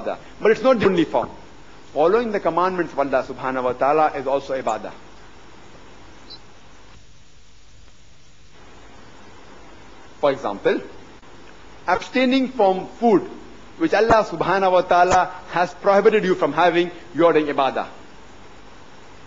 ibadah. But it's not the only form. Following the commandments of Allah subhanahu wa ta'ala is also ibadah. For example, abstaining from food which Allah subhanahu wa ta'ala has prohibited you from having, you are doing ibadah.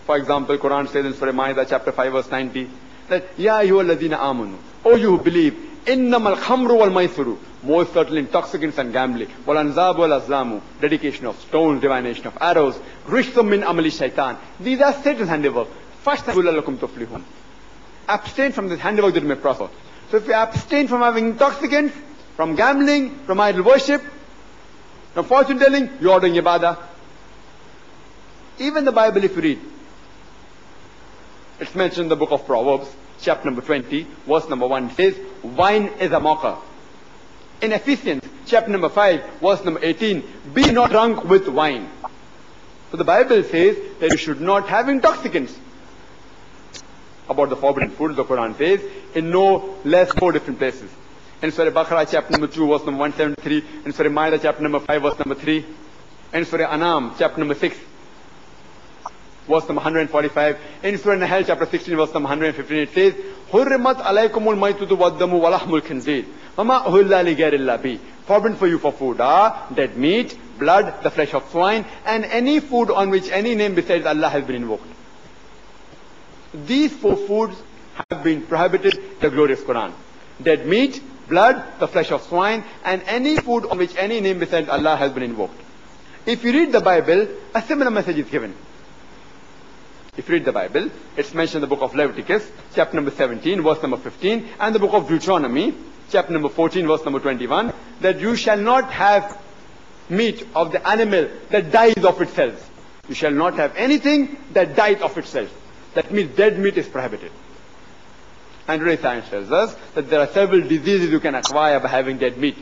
For example, Quran says in Surah Ma'idah chapter 5 verse 90 that Ya ayyuhalladhina amanu, O you who believe, innamal khamru wal maisuru, most certainly intoxicants and gambling, wal anzab wal azlamu, dedication of stones, divination of arrows, rishthum min amali shaitan, these are Satan's handiwork. Fashtaqullaha lakum tuflihun. Abstain from this handiwork that you may prosper. So if you abstain from having intoxicants, from gambling, from idol worship, from fortune telling, you are doing ibadah. Even the Bible, if you read, it's mentioned in the book of Proverbs, chapter number 20, verse number 1, says, wine is a mocker. In Ephesians, chapter number 5, verse number 18, be not drunk with wine. So the Bible says that you should not have intoxicants. About the forbidden food, the Quran says, in no less 4 different places. In Surah Baqarah, chapter number 2, verse number 173, in Surah Ma'idah, chapter number 5, verse number 3, in Surah Anam, chapter number 6, verse number 145, in Surah Nahl, chapter 16, verse number 115, it says, Hurrimat alaykumul maitutu waddamu walahmul khinzir, wama uhilla li ghayrillah bi. Forbidden for you for food are dead meat, blood, the flesh of swine, and any food on which any name besides Allah has been invoked. These 4 foods have been prohibited in the glorious Quran. Dead meat, blood, the flesh of swine, and any food on which any name besides Allah has been invoked. If you read the Bible, a similar message is given. If you read the Bible, it's mentioned in the book of Leviticus, chapter number 17, verse number 15, and the book of Deuteronomy, chapter number 14, verse number 21, that you shall not have meat of the animal that dies of itself. You shall not have anything that dies of itself. That means dead meat is prohibited. And today science tells us that there are several diseases you can acquire by having dead meat.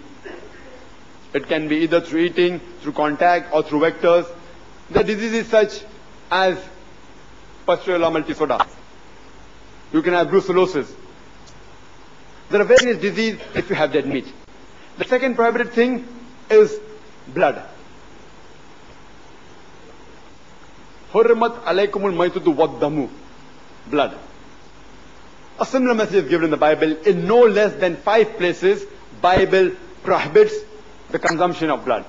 It can be either through eating, through contact, or through vectors. The diseases such as Pasteurella multisoda. You can have brucellosis. There are various diseases if you have dead meat. The second prohibited thing is blood. Hurrimat alaykumul maitutu waddamu. Blood. A similar message is given in the Bible. In no less than 5 places, Bible prohibits the consumption of blood.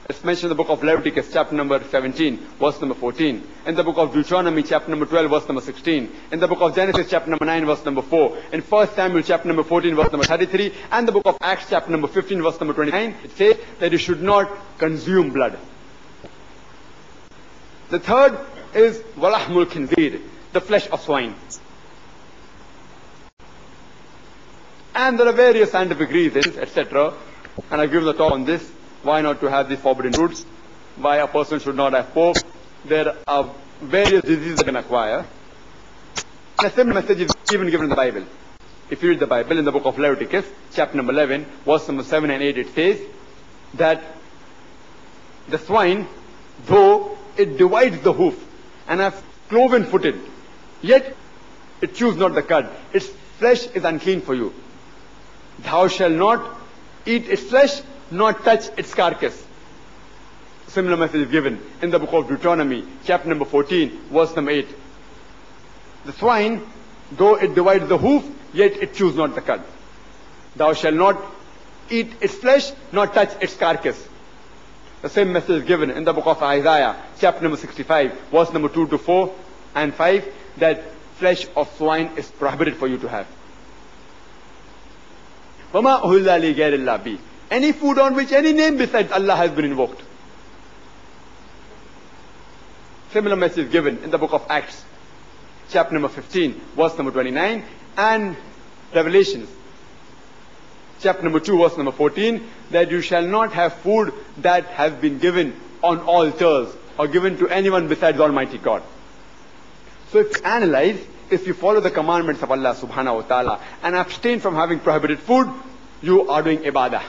It's mentioned in the book of Leviticus, chapter number 17, verse number 14. In the book of Deuteronomy, chapter number 12, verse number 16. In the book of Genesis, chapter number 9, verse number 4. In 1 Samuel, chapter number 14, verse number 33. And the book of Acts, chapter number 15, verse number 29. It says that you should not consume blood. The third is walahmul khinzir, the flesh of swine. And there are various scientific reasons, etc. And I've given the talk on this. Why not to have these forbidden foods? Why a person should not have pork? There are various diseases they can acquire. And a similar message is even given in the Bible. If you read the Bible in the book of Leviticus, chapter number 11, verse number 7 and 8, it says that the swine, though it divides the hoof and has cloven footed, yet it chews not the cud. Its flesh is unclean for you. Thou shalt not eat its flesh, nor touch its carcass. Similar message is given in the book of Deuteronomy, chapter number 14, verse number 8. The swine, though it divides the hoof, yet it chews not the cud. Thou shalt not eat its flesh, nor touch its carcass. The same message is given in the book of Isaiah, chapter number 65, verse number 2 to 4 and 5, that flesh of swine is prohibited for you to have. وَمَا أُهِلَّ لِغَيْرِ اللَّهِ بِهِ. Any food on which any name besides Allah has been invoked. Similar message is given in the book of Acts, chapter number 15, verse number 29, and Revelations, chapter number 2, verse number 14, that you shall not have food that has been given on altars or given to anyone besides Almighty God. So if you analyze, if you follow the commandments of Allah subhanahu wa ta'ala and abstain from having prohibited food, you are doing ibadah.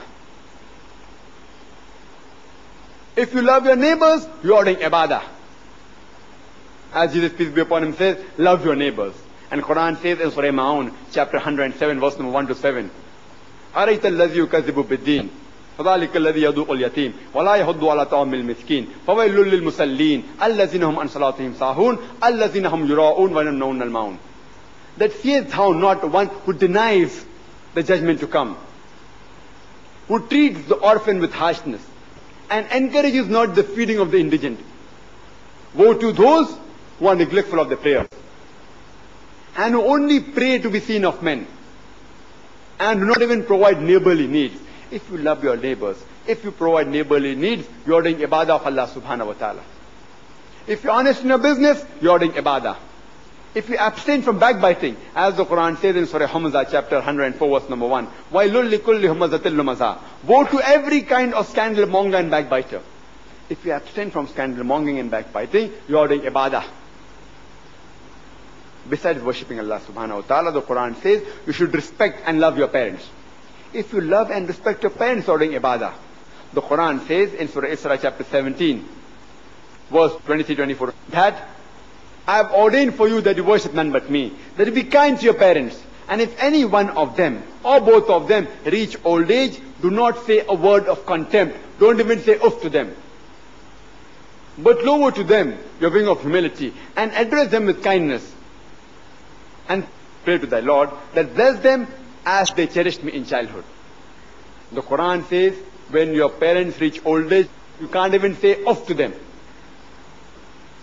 If you love your neighbors, you are doing ibadah. As Jesus, peace be upon him, says, love your neighbors. And Quran says in Surah Ma'un, chapter 107, verse number 1 to 7, أَرَيْتَ الَّذِي يُكَذِّبُ بِالدِّينِ. فذلك الذي يدعو اليتيم ولا يحض على طعام المسكين فويل للمصلين الذين هم عن صلاتهم ساهون الذين هم يراءون ويمنعون الماعون. That seeth how not one who denies the judgment to come, who treats the orphan with harshness, and encourages not the feeding of the indigent. Woe to those who are neglectful of their prayers, and who only pray to be seen of men, and do not even provide neighborly needs. If you love your neighbors, if you provide neighborly needs, you are doing ibadah of Allah subhanahu wa ta'ala. If you are honest in your business, you are doing ibadah. If you abstain from backbiting, as the Quran says in Surah Hamzah chapter 104 verse number 1, وَيْلُلْ لِكُلِّ هُمَزَةٍ لُمَزَةٍ. Woe to every kind of scandal monger and backbiter. If you abstain from scandal mongering and backbiting, you are doing ibadah. Besides worshipping Allah subhanahu wa ta'ala, the Quran says you should respect and love your parents. If you love and respect your parents, you are doing ibadah. The Quran says in Surah Isra chapter 17 verse 23-24 that I have ordained for you that you worship none but me, that you be kind to your parents, and if any one of them or both of them reach old age, do not say a word of contempt, don't even say uff to them, but lower to them your wing of humility and address them with kindness, and pray to thy Lord that bless them as they cherished me in childhood. The Quran says when your parents reach old age, you can't even say uff to them.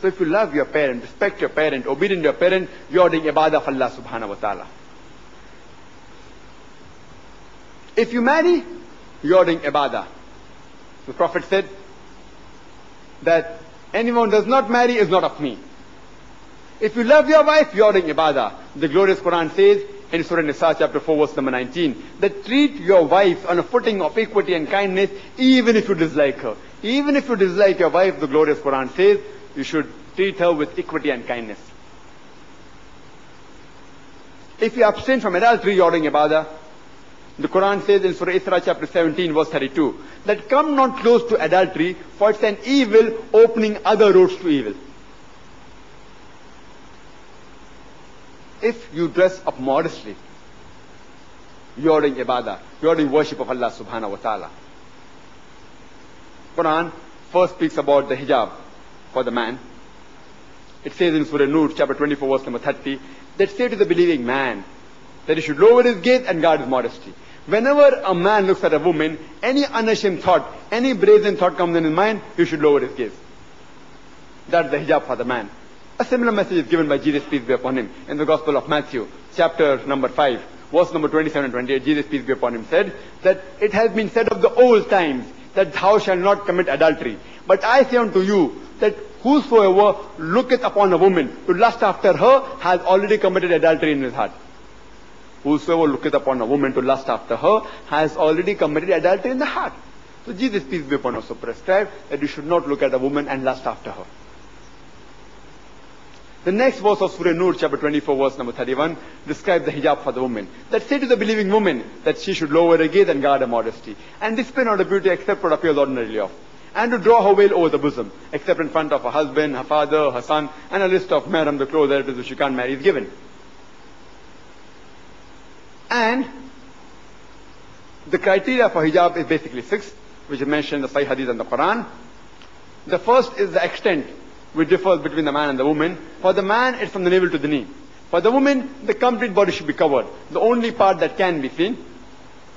So if you love your parent, respect your parent, obedient to your parent, you are doing ibadah of Allah subhanahu wa ta'ala. If you marry, you are doing ibadah. The Prophet said that anyone who does not marry is not of me. If you love your wife, you are doing ibadah. The glorious Quran says in Surah Nisa chapter 4 verse number 19 that treat your wife on a footing of equity and kindness even if you dislike her. Even if you dislike your wife, the glorious Quran says you should treat her with equity and kindness. If you abstain from adultery, you are doing ibadah. The Quran says in Surah Isra chapter 17 verse 32 that come not close to adultery, for it's an evil opening other roads to evil. If you dress up modestly, you are doing ibadah. You are doing worship of Allah subhanahu wa ta'ala. Quran first speaks about the hijab for the man. It says in Surah Nur chapter 24 verse number 30 that say to the believing man that he should lower his gaze and guard his modesty. Whenever a man looks at a woman, any unashamed thought, any brazen thought comes in his mind, he should lower his gaze. That's the hijab for the man. A similar message is given by Jesus, peace be upon him, in the Gospel of Matthew, chapter number 5, verse number 27 and 28. Jesus, peace be upon him, said that it has been said of the old times that thou shalt not commit adultery. But I say unto you that whosoever looketh upon a woman to lust after her has already committed adultery in his heart. Whosoever looketh upon a woman to lust after her has already committed adultery in the heart. So Jesus, peace be upon him, also prescribed that you should not look at a woman and lust after her. The next verse of Surah Nur, chapter 24, verse number 31, describes the hijab for the woman. That say to the believing woman that she should lower her gaze and guard her modesty, and display not her beauty except what appears ordinarily of, and to draw her veil over the bosom, except in front of her husband, her father, her son, and a list of mahram, the clothes relatives which she can't marry is given. And the criteria for hijab is basically 6, which is mentioned in the Sahih Hadith and the Quran. The first is the extent, which differs between the man and the woman. For the man, it's from the navel to the knee. For the woman, the complete body should be covered. The only part that can be seen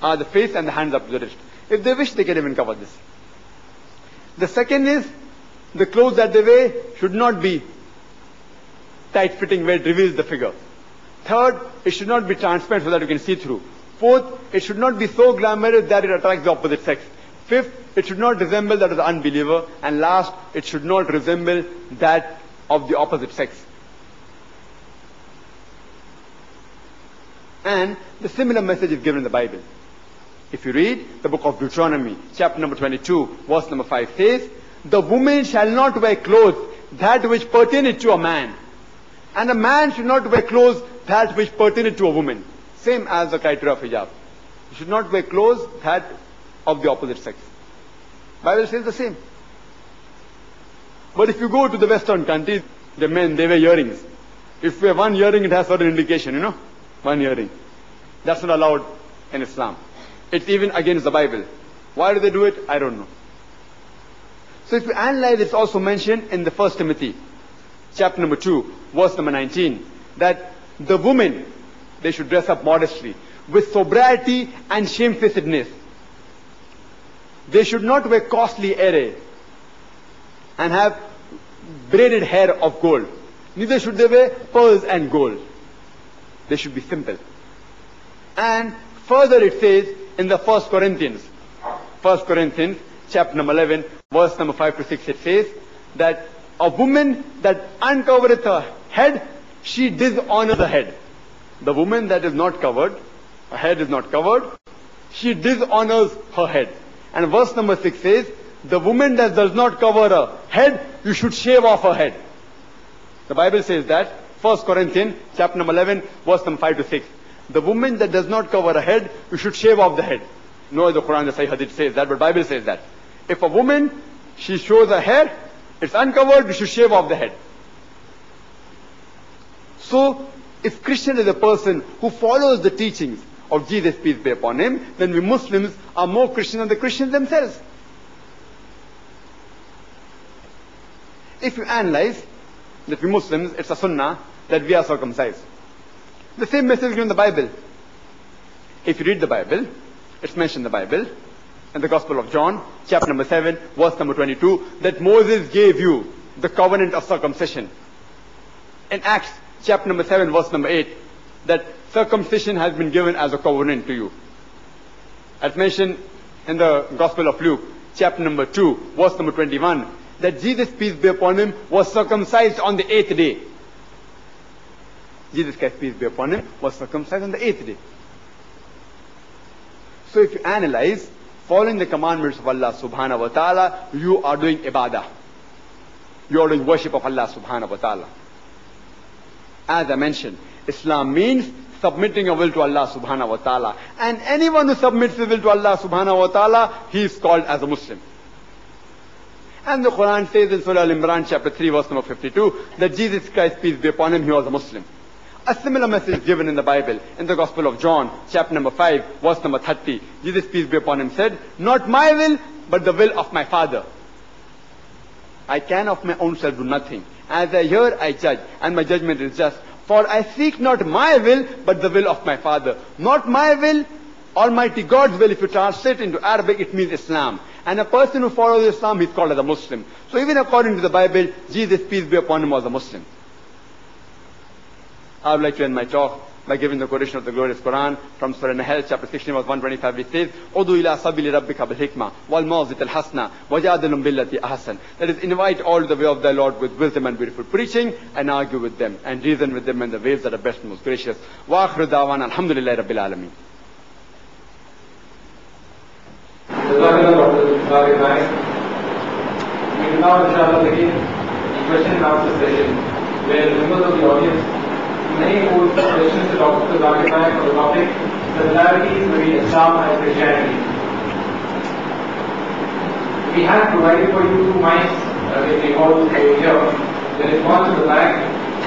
are the face and the hands up to the wrist. If they wish, they can even cover this. The second is, the clothes that they wear should not be tight-fitting where it reveals the figure. Third, it should not be transparent so that you can see through. Fourth, it should not be so glamorous that it attracts the opposite sex. Fifth, it should not resemble that of the unbeliever. And last, it should not resemble that of the opposite sex. And the similar message is given in the Bible. If you read the book of Deuteronomy, chapter number 22, verse number 5 says, the woman shall not wear clothes that which pertaineth to a man, and a man should not wear clothes that which pertaineth to a woman. Same as the criteria of hijab. You should not wear clothes that of the opposite sex. Bible says the same. But if you go to the Western countries, the men, they wear earrings. If you have one earring, it has certain indication, you know. One earring. That's not allowed in Islam. It's even against the Bible. Why do they do it? I don't know. So if you analyze, it's also mentioned in the 1 Timothy, chapter number 2, verse number 19, that the women, they should dress up modestly, with sobriety and shamefacedness. They should not wear costly array and have braided hair of gold. Neither should they wear pearls and gold. They should be simple. And further it says in the 1 Corinthians chapter number 11, verse number 5 to 6, it says that a woman that uncovereth her head, she dishonors the head. The woman that is not covered, her head is not covered, she dishonors her head. And verse number 6 says, the woman that does not cover her head, you should shave off her head. The Bible says that, 1 Corinthians chapter number 11, verse number 5 to 6. The woman that does not cover her head, you should shave off the head. No, the Quran, the Sahih Hadith says that, but Bible says that. If a woman, she shows her hair, it's uncovered, you should shave off the head. So, if Christian is a person who follows the teachings of Jesus, peace be upon him, then we Muslims are more Christian than the Christians themselves. If you analyze that we Muslims, it's a sunnah that we are circumcised. The same message given in the Bible. If you read the Bible, it's mentioned in the Bible, in the Gospel of John, chapter number 7, verse number 22, that Moses gave you the covenant of circumcision. In Acts, chapter number 7, verse number 8, that circumcision has been given as a covenant to you. As mentioned in the Gospel of Luke, chapter number 2, verse number 21, that Jesus, peace be upon him, was circumcised on the 8th day. Jesus Christ, peace be upon him, was circumcised on the 8th day. So if you analyze, following the commandments of Allah subhanahu wa ta'ala, you are doing ibadah. You are doing worship of Allah subhanahu wa ta'ala. As I mentioned, Islam means submitting your will to Allah subhanahu wa ta'ala. And anyone who submits his will to Allah subhanahu wa ta'ala, he is called as a Muslim. And the Quran says in Surah Al-Imran chapter 3 verse number 52 that Jesus Christ, peace be upon him, he was a Muslim. A similar message given in the Bible, in the Gospel of John, chapter number 5, verse number 30. Jesus, peace be upon him, said, not my will, but the will of my Father. I can of my own self do nothing. As I hear, I judge, and my judgment is just. For I seek not my will, but the will of my Father. Not my will, Almighty God's will. If you translate into Arabic, it means Islam. And a person who follows Islam, he's called as a Muslim. So even according to the Bible, Jesus, peace be upon him, was a Muslim. I would like to end my talk by giving the quotation of the glorious Quran from Surah Nahl, chapter 16, verse 125, which says, "Udu ila sabili rabbika bil hikmah wal mawzit al hasna wajadilhum billati ahsan." That is, invite all to the way of thy Lord with wisdom and beautiful preaching, and argue with them and reason with them in the ways that are best and most gracious. Wa akhiru da'wana alhamdulillahi rabbil alameen. We will now inshallah begin the question and answer session where members of the audience may pose questions to Dr. Zakir Naik on the topic similarities between Islam and Christianity. We have provided for you 2 mics which we hold over here. There is one to the back,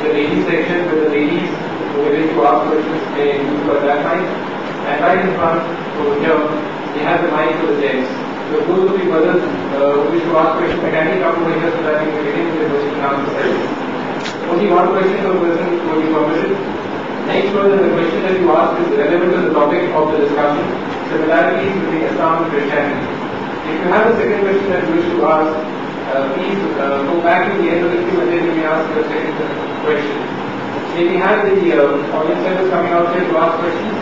the ladies section, where the ladies who wish to ask questions may use for that mic, and right in front over here we have the mic for the gents. So those of you brothers who wish to ask questions, kindly come over here so that we can begin with the question and answer session. Only one question per person will be permitted. Next one, the question that you ask is relevant to the topic of the discussion, similarities between Islam and Christianity. If you have a second question that you wish to ask, please go back to the end of the queue and then you may ask your second question. May we have the audience members coming out here to ask questions?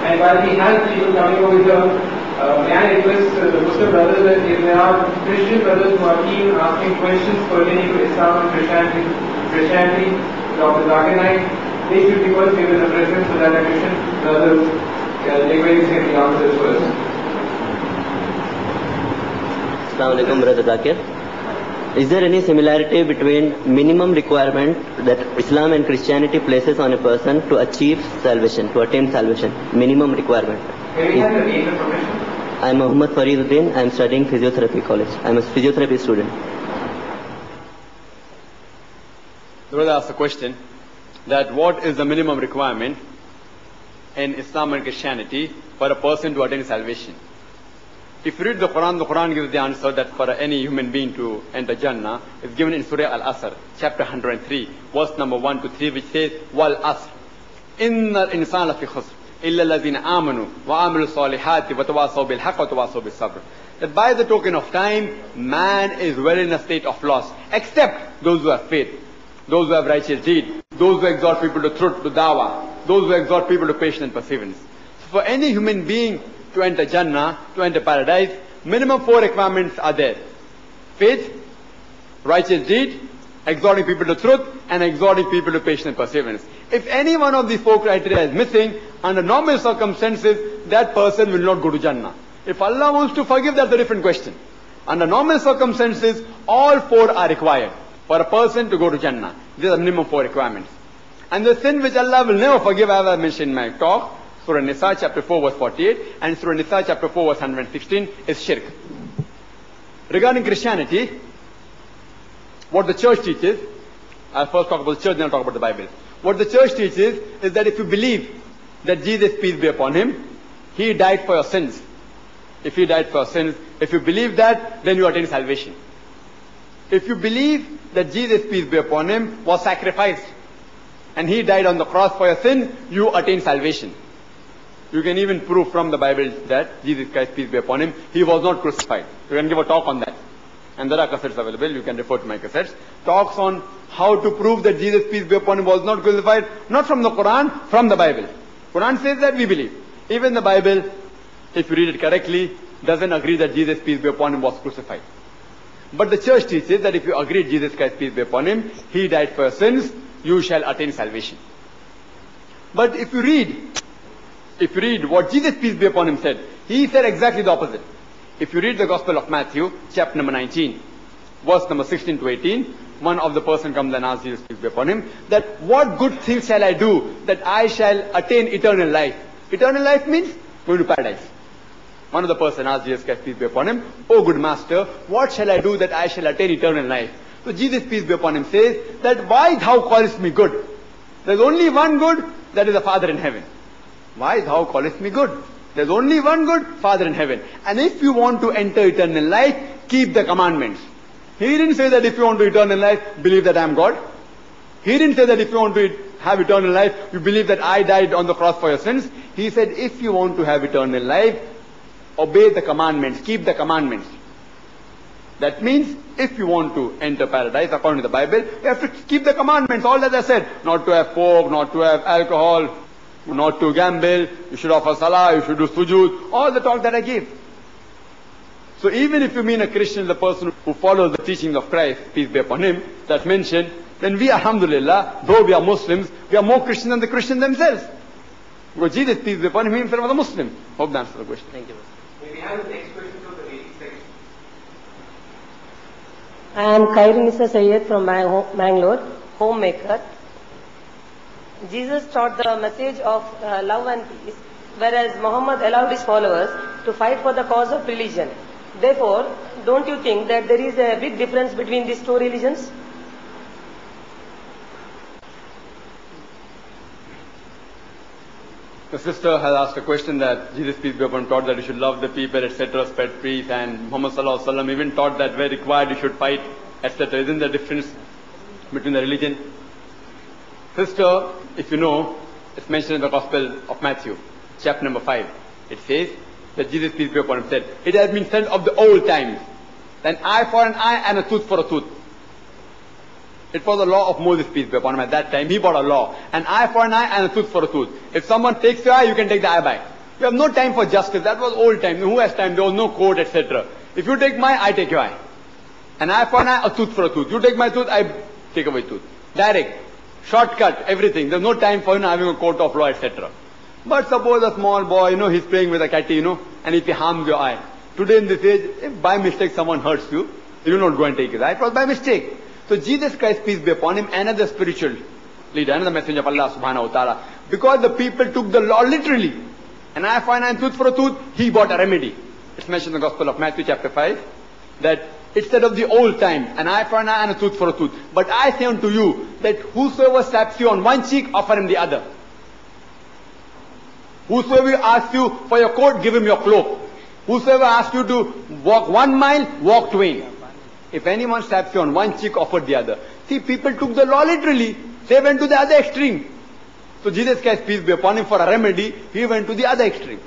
And while we have people coming over here, may I request the Muslim brothers that if there are Christian brothers who are keen asking questions pertaining to Islam and Christianity, Dr. Zakir Naik, they should be first given a preference so that the Christian brothers they may get the answers first. Assalamu alaikum, Brother Zakir. Is there any similarity between minimum requirement that Islam and Christianity places on a person to achieve salvation, to attain salvation? Minimum requirement. Can we have the name and profession? I am Muhammad Fariduddin. I am studying physiotherapy college. I am a physiotherapy student. The brother asked a question that what is the minimum requirement in Islam and Christianity for a person to attain salvation? If you read the Quran gives the answer that for any human being to enter Jannah is given in Surah Al-Asr, chapter 103, verse number 1 to 3, which says, Wal Asr, Inna al-insana fi khusr, illa alladhina amanu, wa amilu salihati, wa tawasaw bil haqq, wa tawasaw bis sabr. That by the token of time, man is well in a state of loss, except those who have faith, those who have righteous deed, those who exhort people to truth, to dawah, those who exhort people to patience and perseverance. So for any human being to enter Jannah, to enter paradise, minimum 4 requirements are there. Faith, righteous deed, exhorting people to truth, and exhorting people to patience and perseverance. If any one of these 4 criteria is missing, under normal circumstances, that person will not go to Jannah. If Allah wants to forgive, that's a different question. Under normal circumstances, all 4 are required for a person to go to Jannah. These are minimum 4 requirements. And the sin which Allah will never forgive, as I mentioned in my talk, Surah Nisa chapter 4 verse 48 and Surah Nisa chapter 4 verse 116 is shirk. Regarding Christianity, what the church teaches, I'll first talk about the church, then I'll talk about the Bible. What the church teaches is that if you believe that Jesus, peace be upon him, he died for your sins. If he died for your sins, if you believe that, then you attain salvation. If you believe that Jesus, peace be upon him, was sacrificed and he died on the cross for your sin, you attain salvation. You can even prove from the Bible that Jesus Christ, peace be upon him, he was not crucified. You can give a talk on that. And there are cassettes available, you can refer to my cassettes. Talks on how to prove that Jesus, peace be upon him, was not crucified, not from the Quran, from the Bible. Quran says that we believe. Even the Bible, if you read it correctly, doesn't agree that Jesus, peace be upon him, was crucified. But the church teaches that if you agree Jesus Christ, peace be upon him, he died for your sins, you shall attain salvation. But if you read what Jesus, peace be upon him, said, he said exactly the opposite. If you read the Gospel of Matthew, chapter number 19, verse number 16 to 18, one of the person comes and asks Jesus, peace be upon him, that what good things shall I do that I shall attain eternal life? Eternal life means going to paradise. One of the person asked Jesus Christ, peace be upon him, O good master, what shall I do that I shall attain eternal life? So Jesus, peace be upon him, says that why thou callest me good? There's only one good, that is the Father in heaven. Why thou callest me good? There's only one good, Father in heaven. And if you want to enter eternal life, keep the commandments. He didn't say that if you want to eternal life, believe that I am God. He didn't say that if you want to have eternal life, you believe that I died on the cross for your sins. He said if you want to have eternal life, obey the commandments, keep the commandments. That means if you want to enter paradise according to the Bible, you have to keep the commandments, all that I said. Not to have pork, not to have alcohol, not to gamble, you should offer salah, you should do sujood, all the talk that I gave. So even if you mean a Christian, the person who follows the teachings of Christ, peace be upon him, that's mentioned, then we, alhamdulillah, though we are Muslims, we are more Christian than the Christians themselves. Because Jesus, peace be upon him, himself was a Muslim. Hope that answers the question. Thank you. May we have the next question from the ladies section? I am Khairunisa Sayyed from Mangalore, homemaker. Jesus taught the message of love and peace, whereas Muhammad allowed his followers to fight for the cause of religion. Therefore, don't you think that there is a big difference between these 2 religions? The sister has asked a question that Jesus, peace be upon him, taught that you should love the people, etc., spread peace, and Muhammad sallallahu alaihi wasallam even taught that where required you should fight, etc. Isn't there a difference between the religion? Sister, if you know, it's mentioned in the Gospel of Matthew, chapter number 5. It says that Jesus, peace be upon him, said, it has been said of the old times, an eye for an eye and a tooth for a tooth. It was the law of Moses, peace be upon him. At that time, he brought a law. An eye for an eye and a tooth for a tooth. If someone takes your eye, you can take the eye back. You have no time for justice. That was old time. Who has time? There was no court, etc. If you take my eye, I take your eye. An eye for an eye, a tooth for a tooth. You take my tooth, I take away tooth. Direct. Shortcut, everything. There's no time for having a court of law, etc. But suppose a small boy, he's playing with a catty, and if he harms your eye. Today in this age, if by mistake someone hurts you, you will not go and take his eye. It was by mistake. So Jesus Christ, peace be upon him, another spiritual leader, another messenger of Allah subhanahu wa ta'ala. Because the people took the law literally. An eye for an eye and tooth for a tooth, he brought a remedy. It's mentioned in the Gospel of Matthew chapter 5, that instead of the old time, an eye for an eye and a tooth for a tooth. But I say unto you, that whosoever slaps you on one cheek, offer him the other. Whosoever asks you for your coat, give him your cloak. Whosoever asks you to walk 1 mile, walk 2. If anyone slaps you on one cheek, offer the other. See, people took the law literally. They went to the other extreme. So Jesus Christ, peace be upon him, for a remedy, he went to the other extreme.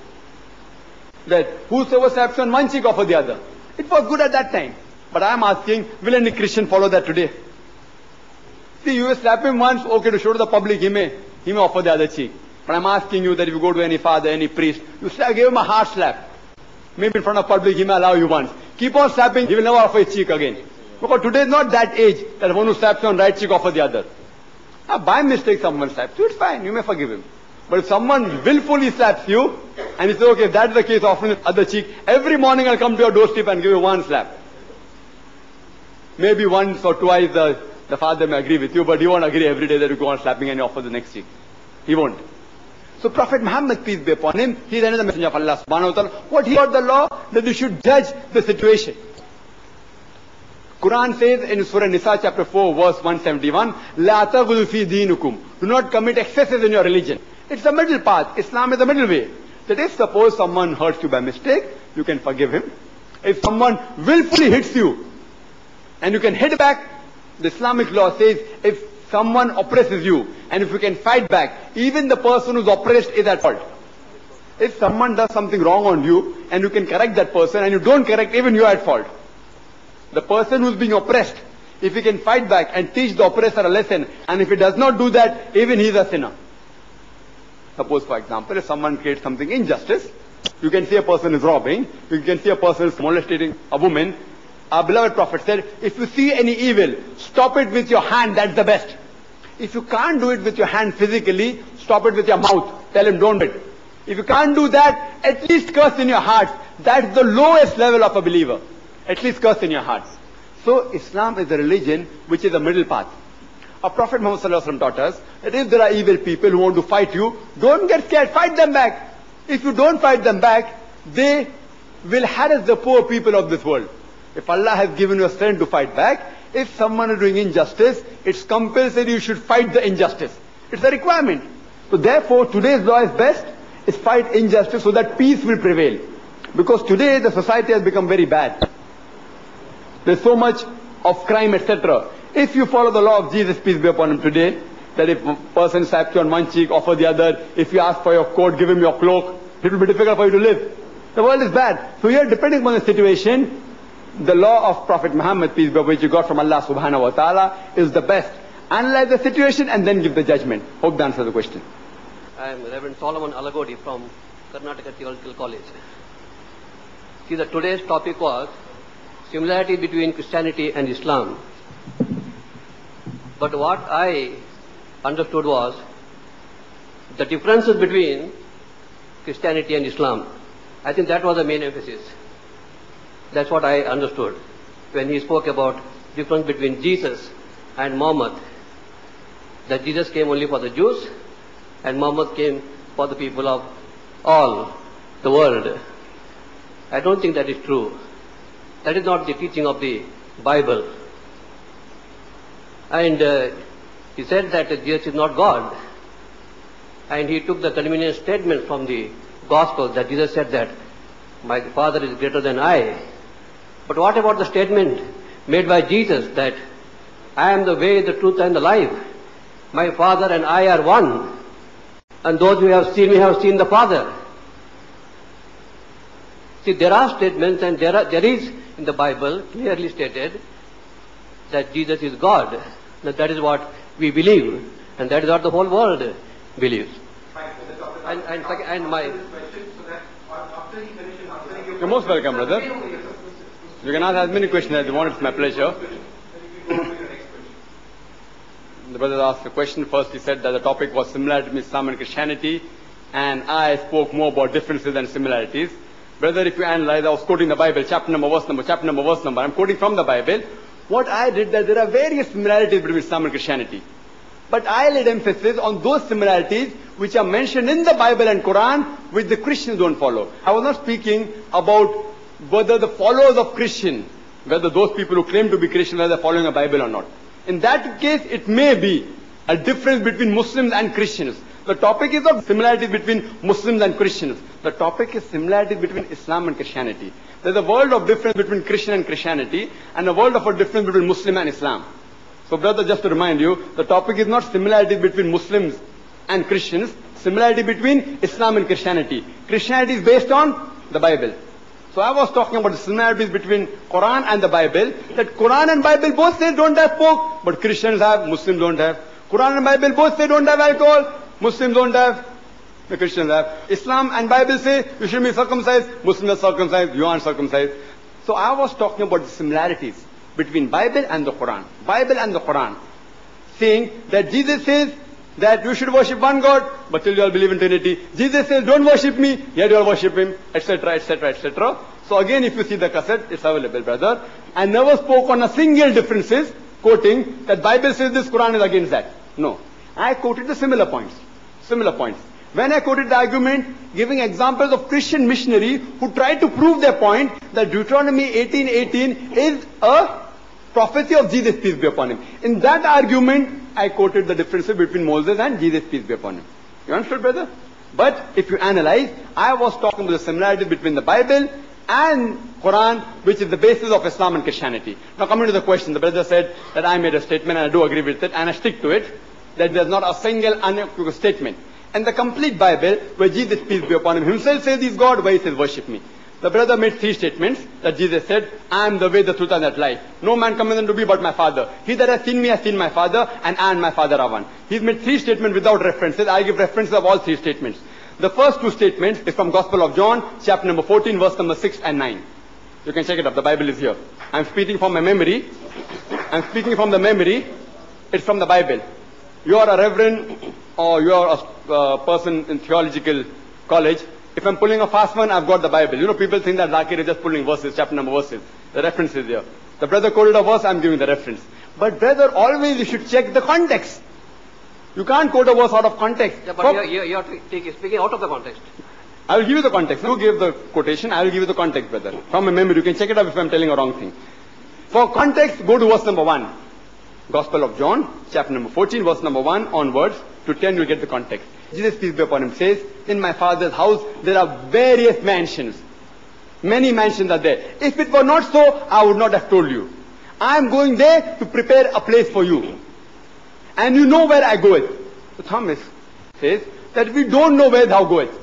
That whosoever slaps you on one cheek, offer the other. It was good at that time. But I am asking, will any Christian follow that today? See, you slap him once, okay, to show to the public, he may offer the other cheek. But I am asking you that if you go to any father, any priest, you give him a hard slap. Maybe in front of public, he may allow you once. Keep on slapping, he will never offer his cheek again. Because today is not that age that one who slaps you on right cheek, offer the other. Now, by mistake someone slaps you, it's fine, you may forgive him. But if someone willfully slaps you, and you say, okay, if that's the case, offer the other cheek, every morning I'll come to your doorstep and give you one slap. Maybe once or twice the father may agree with you, but he won't agree every day that you go on slapping and you offer the next cheek. He won't. So Prophet Muhammad, peace be upon him, he is another messenger of Allah subhanahu wa ta'ala. What he got the law? That you should judge the situation. Quran says in Surah Nisa chapter 4 verse 171, La taghlu fi deenukum. Do not commit excesses in your religion. It's a middle path. Islam is a middle way. That if suppose someone hurts you by mistake, you can forgive him. If someone willfully hits you, and you can hit back, the Islamic law says if someone oppresses you, and if you can fight back, even the person who's oppressed is at fault. If someone does something wrong on you, and you can correct that person, and you don't correct, even you are at fault. The person who's being oppressed, if he can fight back and teach the oppressor a lesson, and if he does not do that, even he is a sinner. Suppose, for example, if someone creates something injustice, you can see a person is robbing, you can see a person is molesting a woman. Our beloved Prophet said, if you see any evil, stop it with your hand, that's the best. If you can't do it with your hand physically, stop it with your mouth. Tell him, don't do it. If you can't do that, at least curse in your heart. That's the lowest level of a believer. At least curse in your heart. So Islam is a religion which is a middle path. Our Prophet Muhammad sallallahu alaihi wasallam taught us that if there are evil people who want to fight you, don't get scared, fight them back. If you don't fight them back, they will harass the poor people of this world. If Allah has given you a strength to fight back, if someone is doing injustice, it's compulsory you should fight the injustice. It's a requirement. So therefore, today's law is best, is fight injustice so that peace will prevail. Because today the society has become very bad. There's so much of crime, etc. If you follow the law of Jesus, peace be upon him today, that if a person slaps you on one cheek, offer the other, if you ask for your coat, give him your cloak, it will be difficult for you to live. The world is bad. So here, depending on the situation, the law of Prophet Muhammad, peace be upon him, which you got from Allah subhanahu wa ta'ala, is the best. Analyze the situation and then give the judgment. Hope that answers the question. I am Reverend Solomon Alagodi from Karnataka Theological College. See, today's topic was similarity between Christianity and Islam. But what I understood was the differences between Christianity and Islam. I think that was the main emphasis. That's what I understood when he spoke about difference between Jesus and Muhammad. That Jesus came only for the Jews and Muhammad came for the people of all the world. I don't think that is true. That is not the teaching of the Bible. And he said that Jesus is not God. And he took the convenient statement from the Gospel that Jesus said that my Father is greater than I. But what about the statement made by Jesus that I am the way, the truth and the life. My Father and I are one. And those who have seen me have seen the Father. See, there are statements and there is in the Bible clearly stated that Jesus is God. That is what we believe. And that is what the whole world believes. You're most welcome, brother. You can ask as many questions as you want. It's my pleasure. The brother asked a question. First he said that the topic was similarity between Islam and Christianity, and I spoke more about differences than similarities. Brother, if you analyze, I was quoting the Bible, chapter number, verse number. I'm quoting from the Bible. What I did, that there are various similarities between Islam and Christianity. But I laid emphasis on those similarities which are mentioned in the Bible and Quran, which the Christians don't follow. I was not speaking about whether the followers of Christian, whether those people who claim to be Christian, whether they're following a Bible or not. In that case, it may be a difference between Muslims and Christians. The topic is not similarities between Muslims and Christians. The topic is similarities between Islam and Christianity. There's a world of difference between Christian and Christianity, and a world of a difference between Muslim and Islam. So brother, just to remind you, the topic is not similarities between Muslims and Christians, similarity between Islam and Christianity. Christianity is based on the Bible. So I was talking about the similarities between Quran and the Bible, that Quran and Bible both say don't have pork, but Christians have, Muslims don't have. Quran and Bible both say don't have alcohol, Muslims don't have, the Christians have. Islam and Bible say you should be circumcised, Muslims are circumcised, you aren't circumcised. So I was talking about the similarities between Bible and the Quran. Bible and the Quran, saying that Jesus says that you should worship one God, but still you all believe in Trinity. Jesus says, don't worship me, yet you all worship him, etc., etc., etc. So again, if you see the cassette, it's available, brother. I never spoke on a single differences, quoting that Bible says this, Quran is against that. No. I quoted the similar points. Similar points. When I quoted the argument, giving examples of Christian missionary who tried to prove their point that Deuteronomy 18:18 is a prophecy of Jesus, peace be upon him. In that argument, I quoted the differences between Moses and Jesus, peace be upon him. You understood, brother? But if you analyze, I was talking about the similarities between the Bible and Quran, which is the basis of Islam and Christianity. Now coming to the question, the brother said that I made a statement, and I do agree with it, and I stick to it, that there's not a single unequivocal statement. And the complete Bible, where Jesus, peace be upon him, himself says he's God, where he says worship me. The brother made 3 statements that Jesus said, I am the way, the truth, and that life. No man cometh unto me but my Father. He that has seen me has seen my Father, and I and my Father are one. He's made 3 statements without references. I give references of all 3 statements. The first 2 statements is from Gospel of John, chapter number 14, verse number 6 and 9. You can check it up. The Bible is here. I'm speaking from my memory. I'm speaking from the memory. It's from the Bible. You are a reverend, or you are a person in theological college. If I'm pulling a fast one, I've got the Bible. You know, people think that Zakir is just pulling verses, chapter number verses. The reference is there. The brother quoted a verse, I'm giving the reference. But brother, always you should check the context. You can't quote a verse out of context. Yeah, but you have to take speaking out of the context. I will give you the context. You give the quotation, I will give you the context, brother. From my memory, you can check it up if I'm telling a wrong thing. For context, go to verse number 1. Gospel of John, chapter number 14, verse number 1 onwards to 10, you'll get the context. Jesus, peace be upon him, says, in my Father's house there are various mansions. Many mansions are there. If it were not so, I would not have told you. I am going there to prepare a place for you. And you know where I goeth. So Thomas says that we don't know where thou goeth.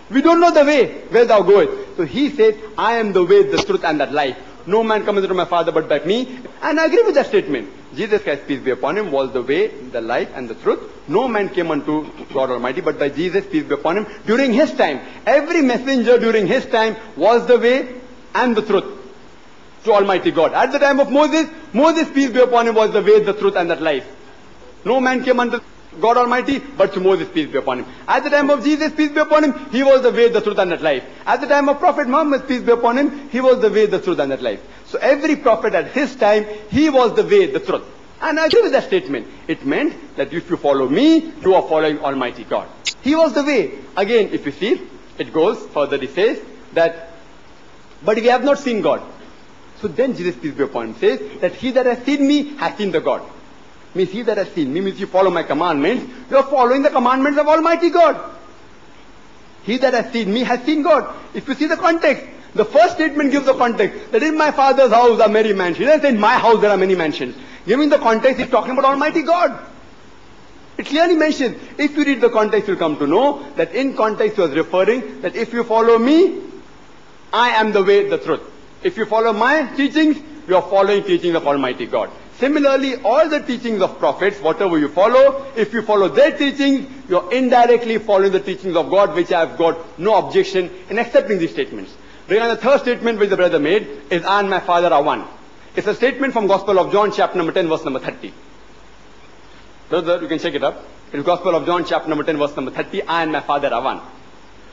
We don't know the way where thou goeth. So he says, I am the way, the truth, and that life. No man cometh to my Father but by me. And I agree with that statement. Jesus Christ, peace be upon him, was the way, the life, and the truth. No man came unto God Almighty but by Jesus, peace be upon him, during his time. Every messenger during his time was the way and the truth to Almighty God. At the time of Moses, peace be upon him, was the way, the truth, and that life. No man came unto God Almighty but to Moses, peace be upon him. At the time of Jesus, peace be upon him, he was the way, the truth, and that life. At the time of Prophet Muhammad, peace be upon him, he was the way, the truth, and that life. So every prophet at his time, he was the way, the truth. And I agree with that statement. It meant that if you follow me, you are following Almighty God. He was the way. Again, if you see, it goes further, he says that, but we have not seen God. So then Jesus, peace be upon him, says that he that has seen me has seen the God. Means he that has seen me, means you follow my commandments, you are following the commandments of Almighty God. He that has seen me has seen God. If you see the context, the first statement gives the context, that in my Father's house are many mansions. He doesn't say in my house there are many mansions. Giving the context, he's talking about Almighty God. It clearly mentions, if you read the context, you'll come to know that in context he was referring that if you follow me, I am the way, the truth. If you follow my teachings, you are following teachings of Almighty God. Similarly, all the teachings of prophets, whatever you follow, if you follow their teachings, you are indirectly following the teachings of God, which I have got no objection in accepting these statements. Regarding the third statement which the brother made is, I and my Father are one. It's a statement from Gospel of John, chapter number 10, verse number 30. Brother, you can check it up. It's Gospel of John, chapter number 10, verse number 30, I and my Father are one.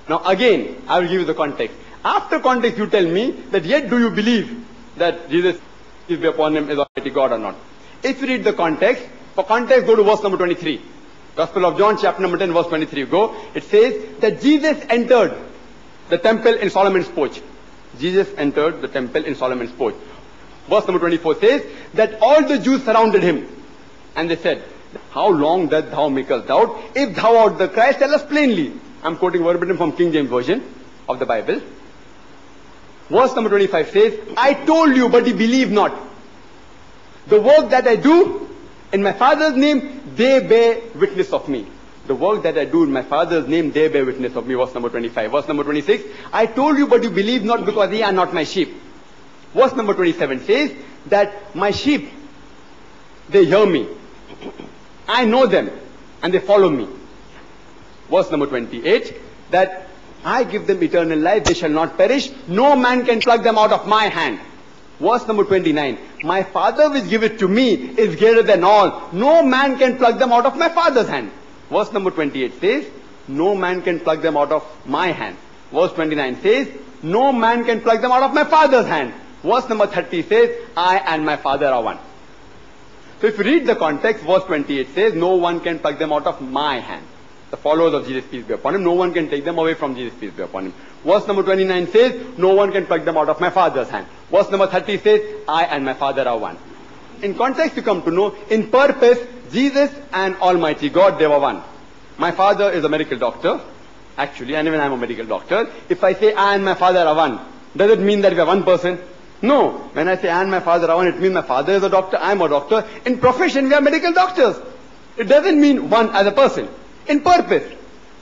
Now again, I will give you the context. After context, you tell me that yet do you believe that Jesus, peace be upon him, is Almighty God or not. If you read the context, for context, go to verse number 23. Gospel of John, chapter number 10, verse 23. Go. It says that Jesus entered the temple in Solomon's porch. Jesus entered the temple in Solomon's porch. Verse number 24 says that all the Jews surrounded him. And they said, How long dost thou make us doubt? If thou art the Christ, tell us plainly. I'm quoting verbatim from King James Version of the Bible. Verse number 25 says, I told you, but ye believe not. The work that I do in my Father's name, they bear witness of me. The work that I do in my Father's name, they bear witness of me. Verse number 25. Verse number 26, I told you, but you believe not, because ye are not my sheep. Verse number 27 says that my sheep, they hear me. I know them, and they follow me. Verse number 28, that I give them eternal life, they shall not perish. No man can pluck them out of my hand. Verse number 29, my Father which giveth to me is greater than all. No man can pluck them out of my Father's hand. Verse number 28 says, no man can pluck them out of my hand. Verse 29 says, no man can pluck them out of my Father's hand. Verse number 30 says, I and my Father are one. So if you read the context, verse 28 says, no one can pluck them out of my hand. The followers of Jesus, peace be upon him, no one can take them away from Jesus, peace be upon him. Verse number 29 says, no one can pluck them out of my Father's hand. Verse number 30 says, I and my Father are one. In context, you come to know, in purpose, Jesus and Almighty God, they were one. My father is a medical doctor, actually, and even I am a medical doctor. If I say I and my Father are one, does it mean that we are one person? No. When I say I and my Father are one, it means my father is a doctor, I am a doctor. In profession, we are medical doctors. It doesn't mean one as a person. In purpose,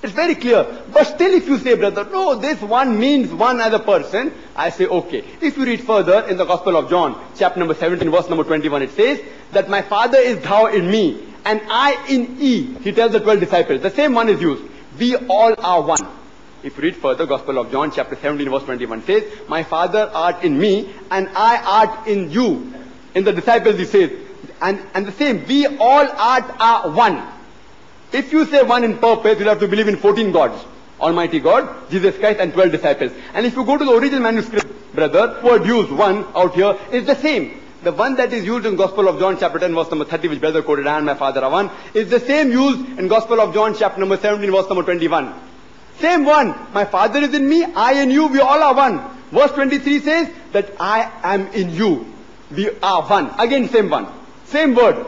it's very clear. But still, if you say, brother, no, this one means one as a person, I say, okay. If you read further in the Gospel of John, chapter number 17, verse number 21, it says that my Father is thou in me, and I in ye. He tells the 12 disciples. The same one is used. We all are one. If you read further, Gospel of John, chapter 17, verse 21 says, my Father art in me, and I art in you. In the disciples, he says, and the same, we all are one. If you say one in purpose, you'll have to believe in 14 gods. Almighty God, Jesus Christ, and 12 disciples. And if you go to the original manuscript, brother, word used, one, out here, is the same. The one that is used in Gospel of John, chapter 10, verse number 30, which brother quoted, I and my Father are one, is the same used in Gospel of John, chapter number 17, verse number 21. Same one. My Father is in me, I in you, we all are one. Verse 23 says that I am in you. We are one. Again, same one. Same word.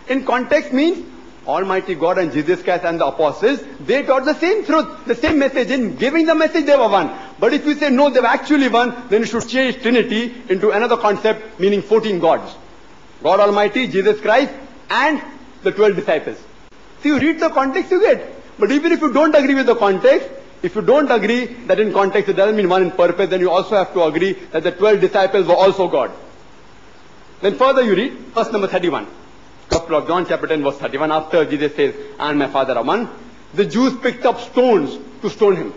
In context means Almighty God and Jesus Christ and the apostles, they taught the same truth, the same message. In giving the message, they were one. But if you say no, they were actually one, then you should change Trinity into another concept, meaning 14 gods. God Almighty, Jesus Christ, and the 12 disciples. See, you read the context, you get. But even if you don't agree with the context, if you don't agree that in context it doesn't mean one in purpose, then you also have to agree that the 12 disciples were also God. Then further you read, verse number 31. Gospel of John, chapter 10, verse 31. After Jesus says, I and my Father are one, the Jews picked up stones to stone him.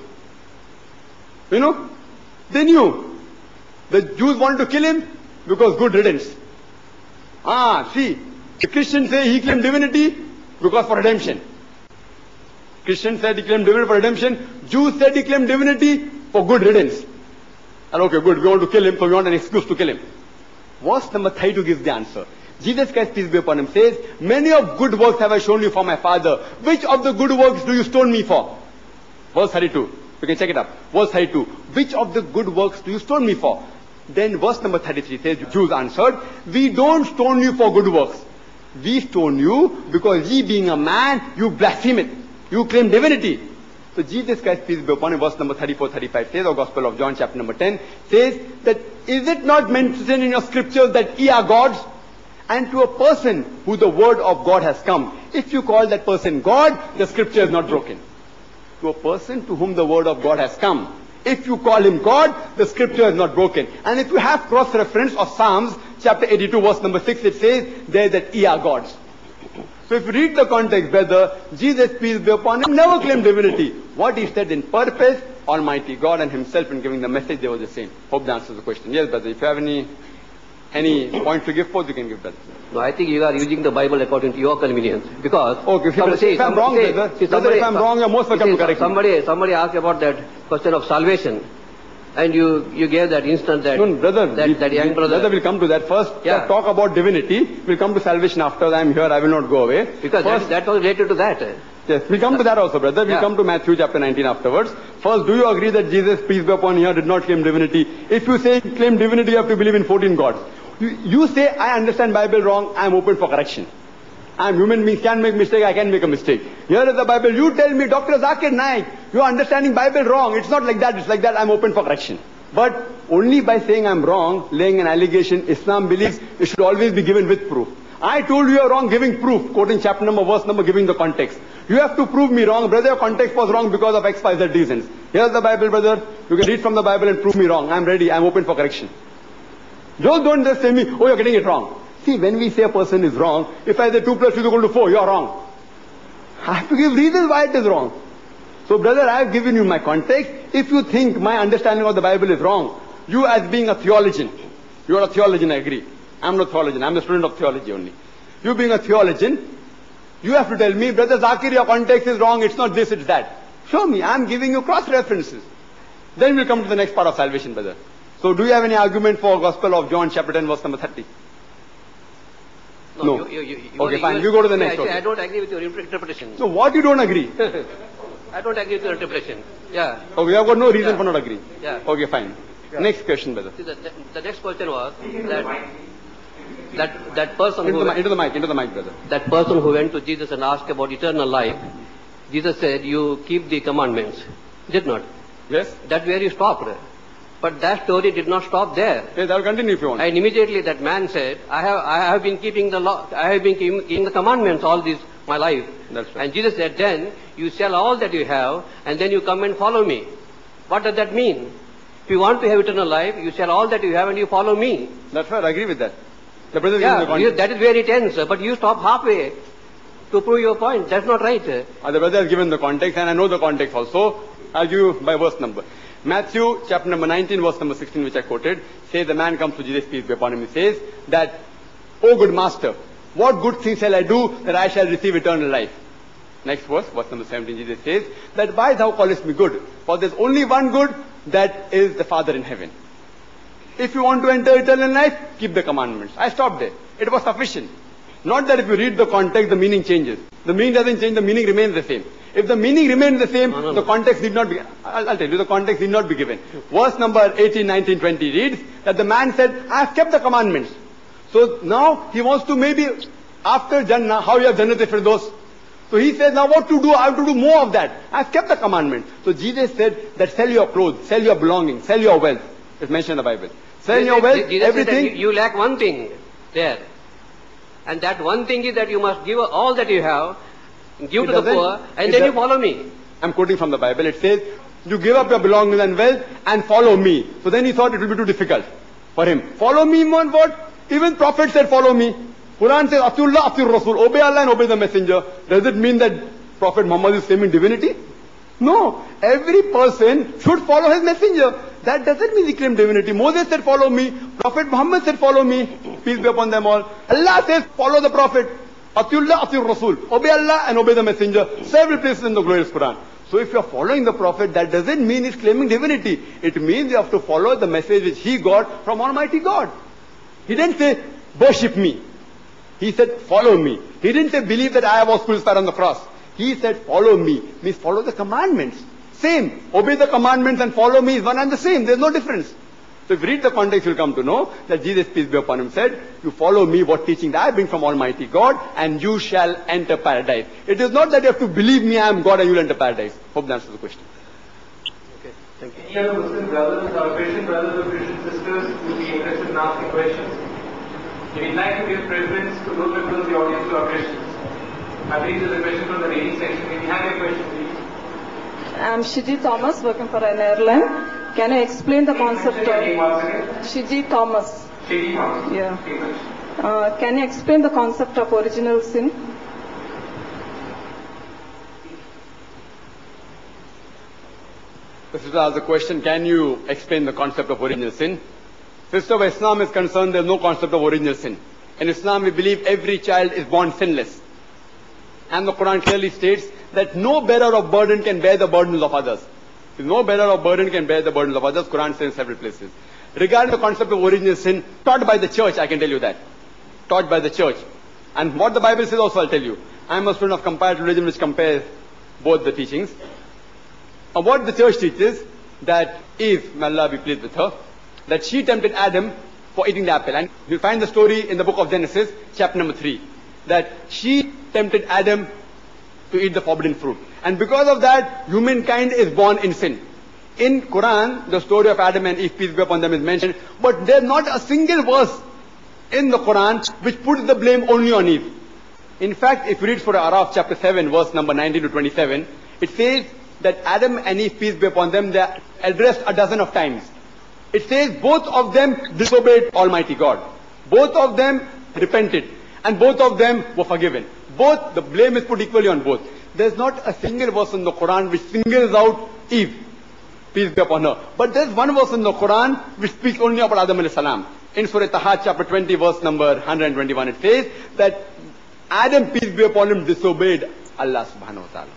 You know, they knew. The Jews wanted to kill him because good riddance. See, the Christians say he claimed divinity because for redemption. Christians said he claimed divinity for redemption. Jews said he claimed divinity for good riddance. And okay, good, we want to kill him, so we want an excuse to kill him. Verse number 32 gives the answer. Jesus Christ, peace be upon him, says, many of good works have I shown you for my Father. Which of the good works do you stone me for? Verse 32. You can check it up. Verse 32. Which of the good works do you stone me for? Then verse number 33 says, Jews answered, we don't stone you for good works. We stone you because ye being a man, you blaspheme it. You claim divinity. So Jesus Christ, peace be upon him, verse number 34-35 says, or Gospel of John, chapter number 10, says that, is it not mentioned in your scriptures that ye are gods? And to a person who the word of God has come, if you call that person God, the scripture is not broken. To a person to whom the word of God has come, if you call him God, the scripture is not broken. And if you have cross-reference of Psalms, chapter 82, verse number 6, it says there that ye are gods. So if you read the context, brother, Jesus, peace be upon him, never claimed divinity. What he said in purpose, Almighty God and himself in giving the message, they were the same. Hope that answers the question. Yes, brother, if you have any point to give forth, you can give that. No, I think you are using the Bible according to your convenience. Because if I'm wrong, if I'm wrong, you're most welcome to correct me. Somebody asked about that question of salvation, and you gave that instant that that young brother. Brother, we'll come to that first. Let's talk about divinity. We'll come to salvation after I'm here. I will not go away. Because that was related to that. Yes, we'll come to that also, brother. We'll come to Matthew chapter 19 afterwards. First, do you agree that Jesus, peace be upon him, did not claim divinity? If you say he claimed divinity, you have to believe in 14 gods. You say, I understand Bible wrong, I am open for correction. I'm human beings can make mistake, I can make a mistake. Here is the Bible. You tell me, Dr. Zakir Naik, you are understanding Bible wrong. It's not like that, it's like that. I'm open for correction. But only by saying I'm wrong, laying an allegation, Islam believes it should always be given with proof. I told you are wrong, giving proof, quoting chapter number, verse number, giving the context. You have to prove me wrong. Brother, your context was wrong because of X, Y, Z reasons. Here's the Bible, brother. You can read from the Bible and prove me wrong. I'm ready. I'm open for correction. Just don't just say me, oh, you're getting it wrong. See, when we say a person is wrong, if I say 2 plus 2 is equal to 4, you're wrong. I have to give reasons why it is wrong. So, brother, I have given you my context. If you think my understanding of the Bible is wrong, you as being a theologian, you are a theologian, I agree. I'm not a theologian, I'm a student of theology only. You being a theologian, you have to tell me, Brother Zakir, your context is wrong, it's not this, it's that. Show me, I'm giving you cross-references. Then we'll come to the next part of salvation, brother. So, do you have any argument for Gospel of John, chapter 10, verse number 30? No. Okay, fine. You go to the next. I don't agree with your interpretation. So what you don't agree? I don't agree with your interpretation. Yeah. Okay, you have got no reason for not agreeing. Yeah. Okay, fine. Yeah. Next question, brother. See, the next question was that person into the mic, brother. That person who went to Jesus and asked about eternal life, Jesus said, "You keep the commandments." Did not? Yes. That's where you stopped. But that story did not stop there. Yes, I'll continue if you want. And immediately that man said, I have been keeping the law, I have been keeping the commandments all this my life. That's right. And Jesus said, then you sell all that you have, and then you come and follow me. What does that mean? If you want to have eternal life, you sell all that you have and you follow me. That's right, I agree with that. The brother that is where it ends. But you stop halfway to prove your point. That's not right. The brother has given the context, and I know the context also. I'll give you by verse number. Matthew chapter number 19, verse number 16, which I quoted, says the man comes to Jesus, peace be upon him. He says that, "O good master, what good thing shall I do that I shall receive eternal life?" Next verse, verse number 17, Jesus says that, "Why thou callest me good? For there's only one good, that is the Father in heaven. If you want to enter eternal life, keep the commandments." I stopped there. It was sufficient. Not that if you read the context, the meaning changes. The meaning doesn't change, the meaning remains the same. If the meaning remains the same, the context need not be, I'll tell you, the context need not be given. Verse number 18, 19, 20 reads that the man said, "I have kept the commandments." So now he wants to maybe, after Jannah, how you have Jannat Firdaus. So he says, now what to do? I have to do more of that. I have kept the commandment. So Jesus said that sell your clothes, sell your belongings, sell your wealth. It's mentioned in the Bible. Sell your wealth, everything. You lack one thing there. And that one thing is that you must give all that you have, give to the poor, and then you follow me. I'm quoting from the Bible. It says, you give up your belongings and wealth and follow me. So then he thought it will be too difficult for him. Follow me, man, what? Even Prophet said, follow me. Quran says, Atiullah, Atiur Rasul. Obey Allah and obey the messenger. Does it mean that Prophet Muhammad is claiming divinity? No. Every person should follow his messenger. That doesn't mean he claimed divinity. Moses said, follow me. Prophet Muhammad said, follow me. Peace be upon them all. Allah says, follow the Prophet. Atiullah, Atiur Rasul. Obey Allah and obey the messenger. Several places in the glorious Quran. So if you are following the Prophet, that doesn't mean he's claiming divinity. It means you have to follow the message which he got from Almighty God. He didn't say, worship me. He said, follow me. He didn't say, believe that I was crucified on the cross. He said, follow me. Means follow the commandments. Same. Obey the commandments and follow me is one and the same. There's no difference. So if you read the context, you'll come to know that Jesus, peace be upon him, said, you follow me, what teaching that I bring from Almighty God, and you shall enter paradise. It is not that you have to believe me, I am God, and you'll enter paradise. Hope that answers the question. Okay, thank you. Any other Muslim brothers or Christian sisters who will be interested in asking questions? We'd like to give preference to those members of the audience who are Christians. I believe there's a question from the ladies section. If you have a question, please. I'm Shiji Thomas, working for an airline. Can you explain the concept of Shiji Thomas? Shiji Thomas. Yeah. Can you explain the concept of original sin? The sister asked the question, can you explain the concept of original sin? Sister, where Islam is concerned, there is no concept of original sin. In Islam, we believe every child is born sinless. And the Quran clearly states that no bearer of burden can bear the burdens of others. If no bearer of burden can bear the burdens of others, Quran says in several places. Regarding the concept of original sin, taught by the church, I can tell you that. Taught by the church. And what the Bible says also I'll tell you. I'm a student of comparative religion which compares both the teachings. And what the church teaches, that Eve, may Allah be pleased with her, that she tempted Adam for eating the apple. And you'll find the story in the book of Genesis, chapter number 3. that she tempted Adam to eat the forbidden fruit. And because of that, humankind is born in sin. In Quran, the story of Adam and Eve, peace be upon them, is mentioned, but there's not a single verse in the Quran which puts the blame only on Eve. In fact, if you read Surah Araf, chapter 7, verse number 19 to 27, it says that Adam and Eve, peace be upon them, they are addressed a dozen of times. It says both of them disobeyed Almighty God. Both of them repented. And both of them were forgiven. Both, the blame is put equally on both. There's not a single verse in the Quran which singles out Eve, peace be upon her. But there's one verse in the Quran which speaks only about Adam alayhi salam. In Surah Taha, chapter 20, verse number 121, it says that Adam, peace be upon him, disobeyed Allah subhanahu wa ta'ala.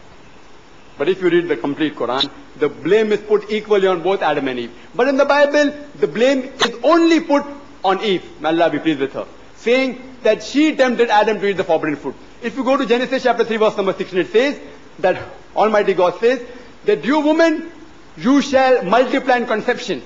But if you read the complete Quran, the blame is put equally on both Adam and Eve. But in the Bible, the blame is only put on Eve. May Allah be pleased with her. Saying that she tempted Adam to eat the forbidden fruit. If you go to Genesis chapter 3, verse number 16, it says that Almighty God says that you woman, you shall multiply in conception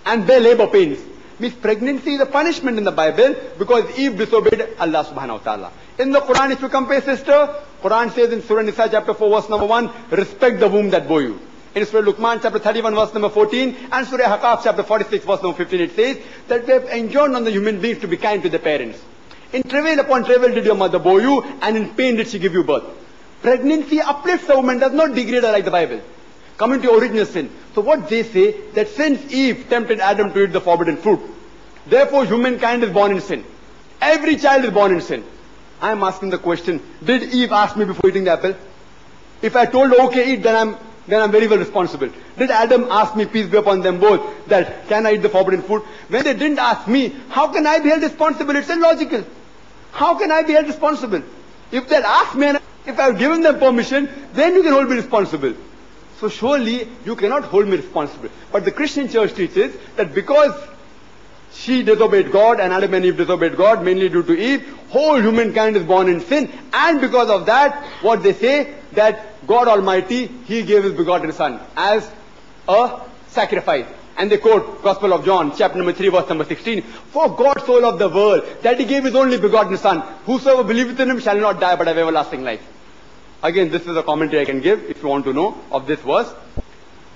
and bear labor pains. Means pregnancy is a punishment in the Bible because Eve disobeyed Allah subhanahu wa ta'ala. In the Quran, if you compare, sister, Quran says in Surah Nisa chapter 4, verse number 1, respect the womb that bore you. In Surah Luqman chapter 31, verse number 14, and Surah Haqaf chapter 46, verse number 15, it says that we have enjoined on the human beings to be kind to their parents. In travail upon travail did your mother bore you, and in pain did she give you birth. Pregnancy uplifts a woman, does not degrade her like the Bible. Coming to original sin. So what they say, that since Eve tempted Adam to eat the forbidden fruit, therefore humankind is born in sin. Every child is born in sin. I am asking the question, did Eve ask me before eating the apple? If I told her, okay, eat, then I'm very well responsible. Did Adam ask me, peace be upon them both, that can I eat the forbidden fruit? When they didn't ask me, how can I be held responsible? It's illogical. How can I be held responsible? If they'd asked me and if I've given them permission, then you can hold me responsible. So surely you cannot hold me responsible. But the Christian church teaches that because she disobeyed God and Adam and Eve disobeyed God, mainly due to Eve, whole humankind is born in sin. And because of that, what they say, that God Almighty, He gave His begotten Son as a sacrifice. And they quote Gospel of John, chapter number 3, verse number 16. For God so loved the world, that He gave His only begotten Son. Whosoever believeth in Him shall not die, but have everlasting life. Again, this is a commentary I can give, if you want to know, of this verse.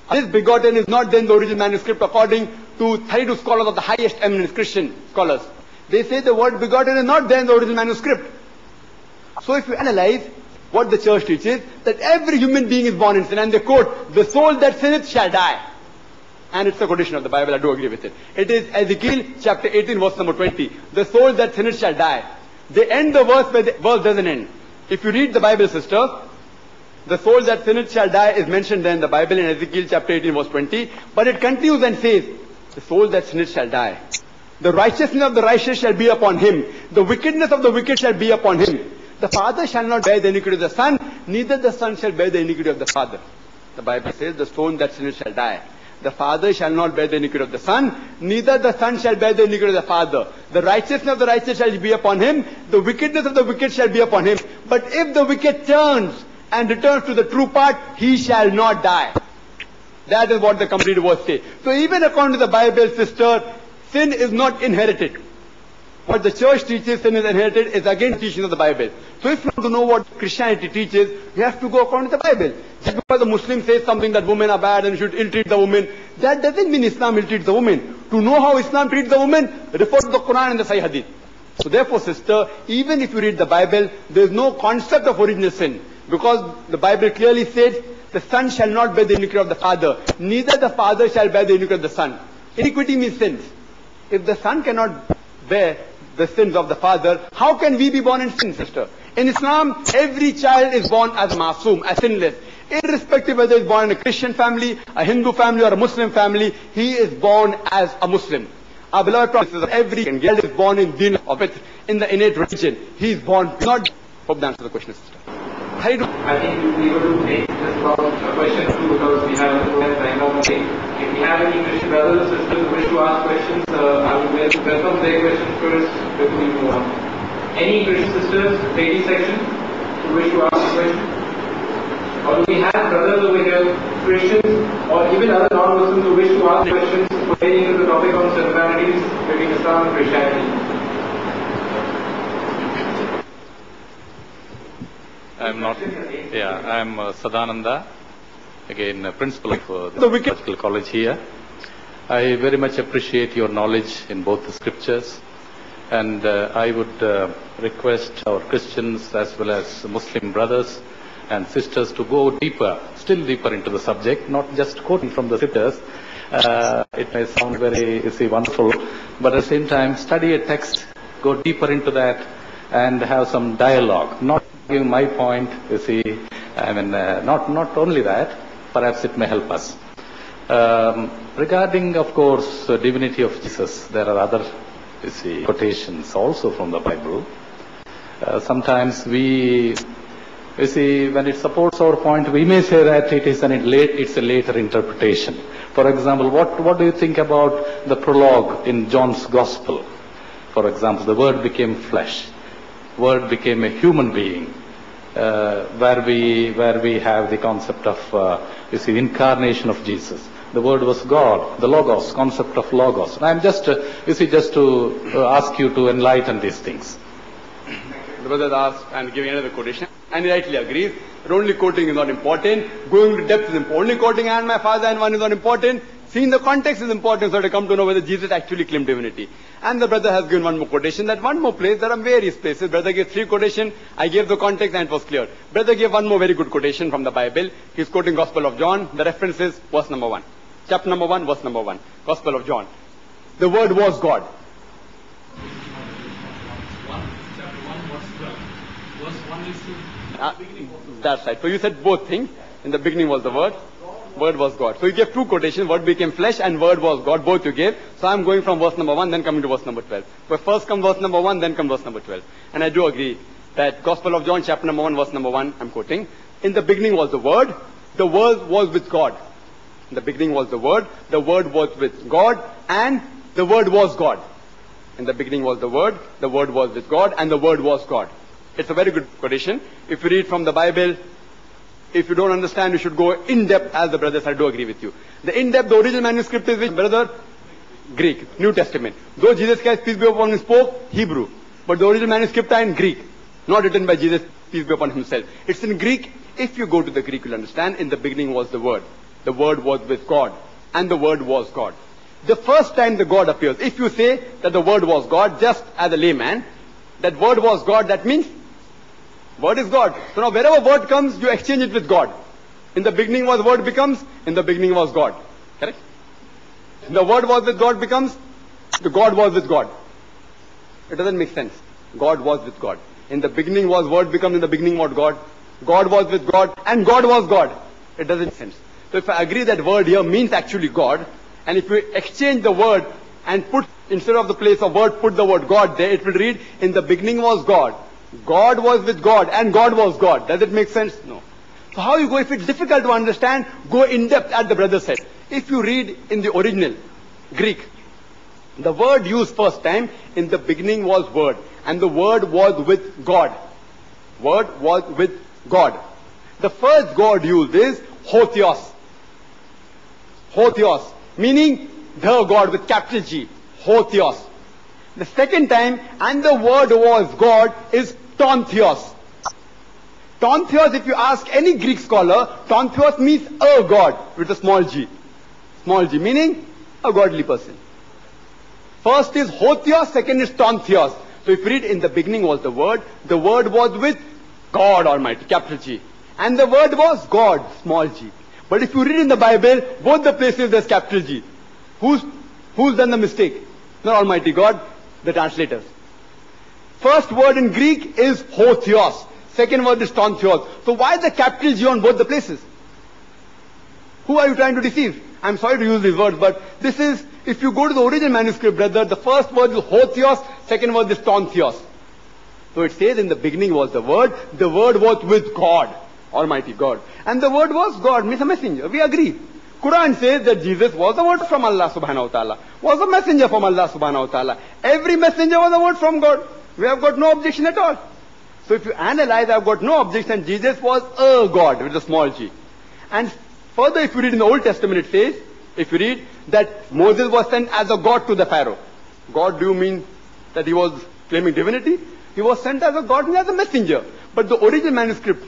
This begotten is not then the original manuscript according to 32 scholars of the highest eminent Christian scholars. They say the word begotten is not there in the original manuscript. So if you analyze what the church teaches, that every human being is born in sin, and they quote, the soul that sinneth shall die. And it's a quotation of the Bible, I do agree with it. It is Ezekiel chapter 18, verse number 20. The soul that sinneth shall die. They end the verse where the verse doesn't end. If you read the Bible, sister, the soul that sinneth shall die is mentioned there in the Bible in Ezekiel chapter 18, verse 20. But it continues and says, the soul that sinneth shall die. The righteousness of the righteous shall be upon him. The wickedness of the wicked shall be upon him. The father shall not bear the iniquity of the son, neither the son shall bear the iniquity of the father. The Bible says, the soul that sinneth shall die. The father shall not bear the iniquity of the son, neither the son shall bear the iniquity of the father. The righteousness of the righteous shall be upon him, the wickedness of the wicked shall be upon him. But if the wicked turns and returns to the true path, he shall not die. That is what the complete verse says. So even according to the Bible, sister, sin is not inherited. What the church teaches sin is inherited is against the teaching of the Bible. So if you want to know what Christianity teaches, you have to go according to the Bible. Just because the Muslim says something that women are bad and should ill-treat the woman, that doesn't mean Islam ill-treats the woman. To know how Islam treats the woman, refer to the Quran and the Sahih Hadith. So therefore, sister, even if you read the Bible, there is no concept of original sin. Because the Bible clearly says, the son shall not bear the iniquity of the father, neither the father shall bear the iniquity of the son. Iniquity means sins. If the son cannot bear the sins of the father, how can we be born in sin, sister? In Islam, every child is born as a masoom, as sinless. Irrespective whether he is born in a Christian family, a Hindu family or a Muslim family, he is born as a Muslim. Our beloved Prophet, every child is born in deen of it, in the innate religion. He is born not. Hope that answers the question, sister. I think we'll be able to take just about a question or two because we have a little time of the day. If we have any Christian brothers or sisters who wish to ask questions, I would welcome their questions first before we move on. Any Christian sisters, ladies section, who wish to ask a question? Or do we have brothers over here, Christians, or even other non-Muslims who wish to ask questions pertaining to the topic on similarities between Islam and Christianity? I'm not. Yeah, I'm Sadananda, again principal of the Theological College here. I very much appreciate your knowledge in both the scriptures, and I would request our Christians as well as Muslim brothers and sisters to go deeper, still deeper into the subject, not just quoting from the scriptures. It may sound very, wonderful, but at the same time, study a text, go deeper into that, and have some dialogue. Not giving my point, not only that, perhaps it may help us. Regarding, of course, the divinity of Jesus, there are other, quotations also from the Bible. Sometimes when it supports our point, we may say that it's a later interpretation. For example, what do you think about the prologue in John's Gospel? For example, the Word became flesh. Word became a human being, where we have the concept of, incarnation of Jesus. The Word was God, the Logos, concept of Logos. And I'm just to ask you to enlighten these things. The brother asked and giving another quotation, and he rightly agrees. But only quoting is not important. Going to depth is important. Only quoting and my Father and one is not important. Seeing the context is important, so to come to know whether Jesus actually claimed divinity. And the brother has given one more quotation, that one more place, there are various places. Brother gave 3 quotations, I gave the context and it was clear. Brother gave one more very good quotation from the Bible. He's quoting Gospel of John. The reference is verse number 1. Chapter number 1, verse number 1. Gospel of John. The Word was God. That's right. So you said both things. In the beginning was the Word. Word was God. So you gave 2 quotations. Word became flesh and Word was God. Both you gave. So I'm going from verse number 1, then coming to verse number 12. But first come verse number 1, then come verse number 12. And I do agree that Gospel of John, chapter number 1, verse number 1, I'm quoting. In the beginning was the Word was with God. In the beginning was the Word was with God, and the Word was God. In the beginning was the Word was with God, and the Word was God. It's a very good quotation. If you read from the Bible, if you don't understand, you should go in depth, as the brothers, I do agree with you. The in depth, the original manuscript is which, brother? Greek, New Testament. Though Jesus Christ, peace be upon him, spoke Hebrew, but the original manuscript are in Greek, not written by Jesus, peace be upon himself. It's in Greek. If you go to the Greek, you'll understand. In the beginning was the Word was with God, and the Word was God. The first time the God appears, if you say that the Word was God, just as a layman, that Word was God, that means Word is God. So now wherever Word comes, you exchange it with God. In the beginning was Word becomes, in the beginning was God. Correct? The Word was with God becomes, the God was with God. It doesn't make sense. God was with God. In the beginning was Word becomes, in the beginning was God. God was with God, and God was God. It doesn't make sense. So if I agree that Word here means actually God, and if we exchange the word and put, instead of the place of Word, put the word God there, it will read, in the beginning was God. God was with God, and God was God. Does it make sense? No. So how you go, if it's difficult to understand, go in depth, as the brother said. If you read in the original Greek, the word used first time, in the beginning was Word, and the Word was with God. Word was with God. The first God used is Hotheos. Hotheos, meaning the God with capital G. Hotheos. The second time, and the Word was God, is Tontheos. Tontheos, if you ask any Greek scholar, Tontheos means a God with a small g. Small g, meaning a godly person. First is Hotheos, second is Tontheos. So if you read, in the beginning was the Word was with God Almighty, capital G. And the Word was God, small g. But if you read in the Bible, both the places there's capital G. Who's done the mistake? Not Almighty God, the translators. First word in Greek is Hotheos. Second word is Tontheos. So why the capital G on both the places? Who are you trying to deceive? I'm sorry to use these words, but this is, if you go to the original manuscript, brother, the first word is Hotheos, second word is Tontheos. So it says, in the beginning was the Word was with God, Almighty God. And the Word was God, means a messenger. We agree. Quran says that Jesus was the Word from Allah subhanahu wa ta'ala, was a messenger from Allah subhanahu wa ta'ala. Every messenger was a word from God. We have got no objection at all. So if you analyze, I've got no objection. Jesus was a God with a small g. And further, if you read in the Old Testament, it says, if you read, that Moses was sent as a God to the Pharaoh. God, do you mean that he was claiming divinity? He was sent as a God and as a messenger. But the original manuscript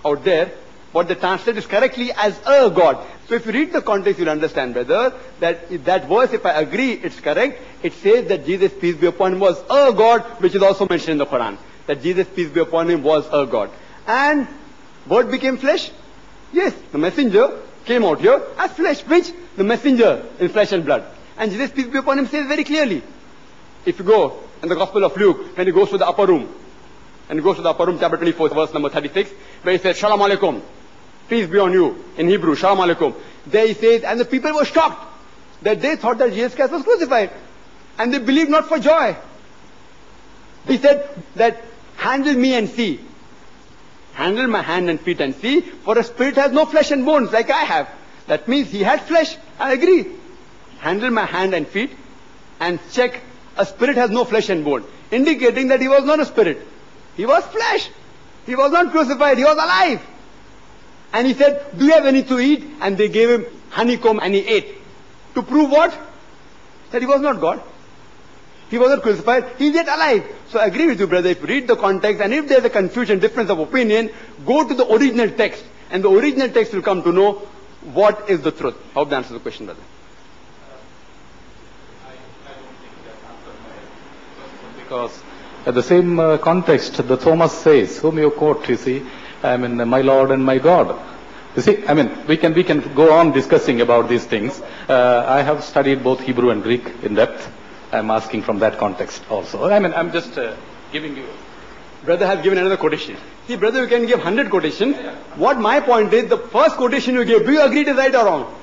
out there, what they translate is correctly as a God. So if you read the context, you'll understand, brother, that that verse, if I agree it's correct, it says that Jesus, peace be upon him, was a God, which is also mentioned in the Quran. That Jesus, peace be upon him, was a God. And word became flesh? Yes, the messenger came out here as flesh, which the messenger in flesh and blood. And Jesus, peace be upon him, says very clearly. If you go in the Gospel of Luke, when he goes to the upper room, and he goes to the upper room, chapter 24, verse number 36, where he says, Shalom Alaikum, peace be on you, in Hebrew, Shalom Alaikum. There he says, and the people were shocked, that they thought that Jesus Christ was crucified. And they believed not for joy. He said that, handle me and see. Handle my hand and feet and see, for a spirit has no flesh and bones like I have. That means he had flesh, I agree. Handle my hand and feet and check, a spirit has no flesh and bone, indicating that he was not a spirit. He was flesh. He was not crucified, he was alive. And he said, do you have anything to eat? And they gave him honeycomb and he ate. To prove what? That he was not God. He was not crucified, he is yet alive. So I agree with you, brother, if you read the context, and if there is a confusion, difference of opinion, go to the original text. And the original text will come to know what is the truth. I hope that answers the question, brother. I don't think that answered my question, because at the same context, the Thomas says, whom you quote, you see, I mean, my Lord and my God. You see, I mean, we can go on discussing about these things. I have studied both Hebrew and Greek in depth. I'm asking from that context also. I mean, I'm just giving you. Brother has given another quotation. See, brother, you can give 100 quotations. What my point is, the first quotation you gave, do you agree it is right or wrong?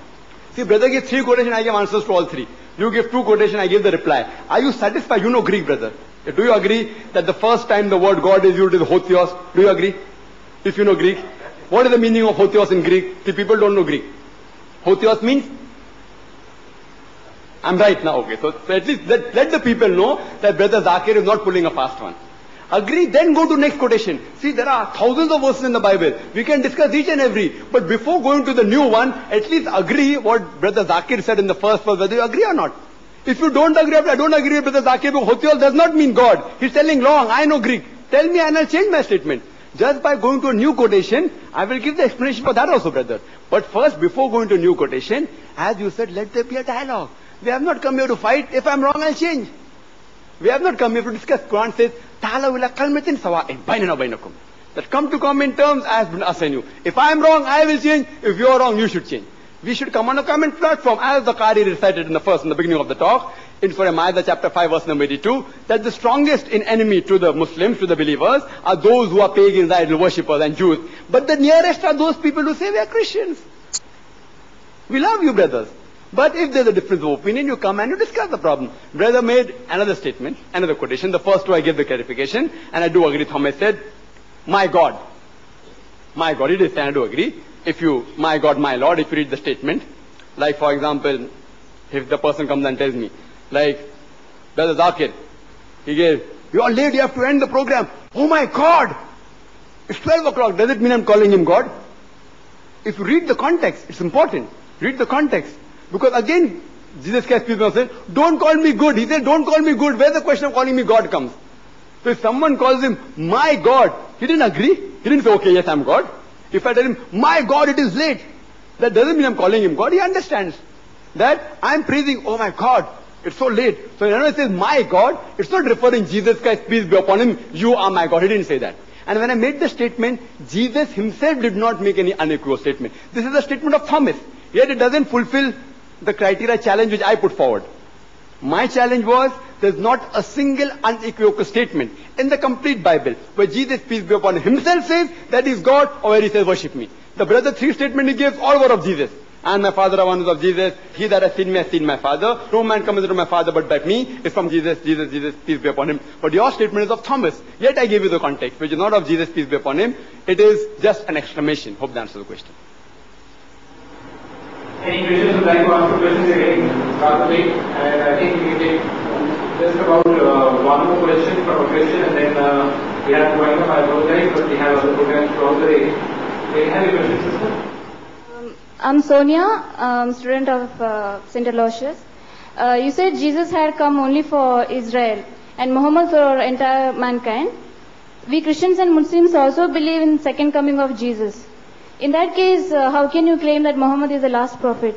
See, brother gives 3 quotations, I give answers to all 3. You give 2 quotations, I give the reply. Are you satisfied? You know Greek, brother. Do you agree that the first time the word God is used is hotheos? Do you agree? If you know Greek. What is the meaning of hotheos in Greek? See, people don't know Greek. Hotheos means? I'm right now, okay. So at least let the people know that Brother Zakir is not pulling a fast one. Agree, then go to next quotation. See, there are thousands of verses in the Bible. We can discuss each and every. But before going to the new one, at least agree what Brother Zakir said in the first verse, whether you agree or not. If you don't agree, I don't agree with Brother Zakir, but hotheos does not mean God. He's telling wrong. I know Greek. Tell me and I'll change my statement. Just by going to a new quotation, I will give the explanation for that also, brother. But first, before going to a new quotation, as you said, let there be a dialogue. We have not come here to fight. If I'm wrong, I'll change. We have not come here to discuss. Quran says, Ta'ala ila kalmatin sawa'in bainana bainakum. That come to common terms as us and you. If I am wrong, I will change. If you are wrong, you should change. We should come on a common platform, as the Qari recited in the beginning of the talk, in Surah Ma'idah chapter 5 verse number 82, that the strongest enemy to the Muslims, to the believers, are those who are pagans, idol worshippers and Jews. But the nearest are those people who say we are Christians. We love you, brothers. But if there's a difference of opinion, you come and you discuss the problem. Brother made another statement, another quotation. The first 2 I gave the clarification, and I do agree. Thomas said, my God. My God, it is, and I do agree. If you, my God, my Lord, if you read the statement, like for example, if the person comes and tells me, like, Brother Zakir, he gave, you are late, you have to end the program. Oh my God! It's 12 o'clock. Does it mean I'm calling him God? If you read the context, it's important. Read the context. Because again, Jesus Christ said, don't call me good. He said, don't call me good. Where the question of calling me God comes? So if someone calls him, my God, he didn't agree. He didn't say, okay, yes, I'm God. If I tell him, my God, it is late, that doesn't mean I'm calling him God. He understands that I'm praising, oh my God, it's so late. So when it says, my God, it's not referring Jesus Christ, peace be upon him, you are my God. He didn't say that. And when I made the statement, Jesus himself did not make any unequivocal statement. This is a statement of Thomas. Yet it doesn't fulfill the criteria challenge which I put forward. My challenge was, there's not a single unequivocal statement in the complete Bible where Jesus, peace be upon him, himself says that he's God, or where he says worship me. The brother 3 statements he gives, all were of Jesus. And my Father are one who is of Jesus. He that has seen me has seen my Father. No man cometh to my Father but by me. It's from Jesus, Jesus, Jesus, peace be upon him. But your statement is of Thomas. Yet I gave you the context, which is not of Jesus, peace be upon him. It is just an exclamation. Hope that answers the question. Any Christians would like to ask questions again? Karthik, and I think we can take just about one more question from a Christian, and then we have to wind up. I apologize, but we have other programs throughout the day. Can you have your question, sister? I'm Sonia, student of St. Aloysius. You said Jesus had come only for Israel and Muhammad for entire mankind. we Christians and Muslims also believe in second coming of Jesus. In that case, how can you claim that Muhammad is the last prophet?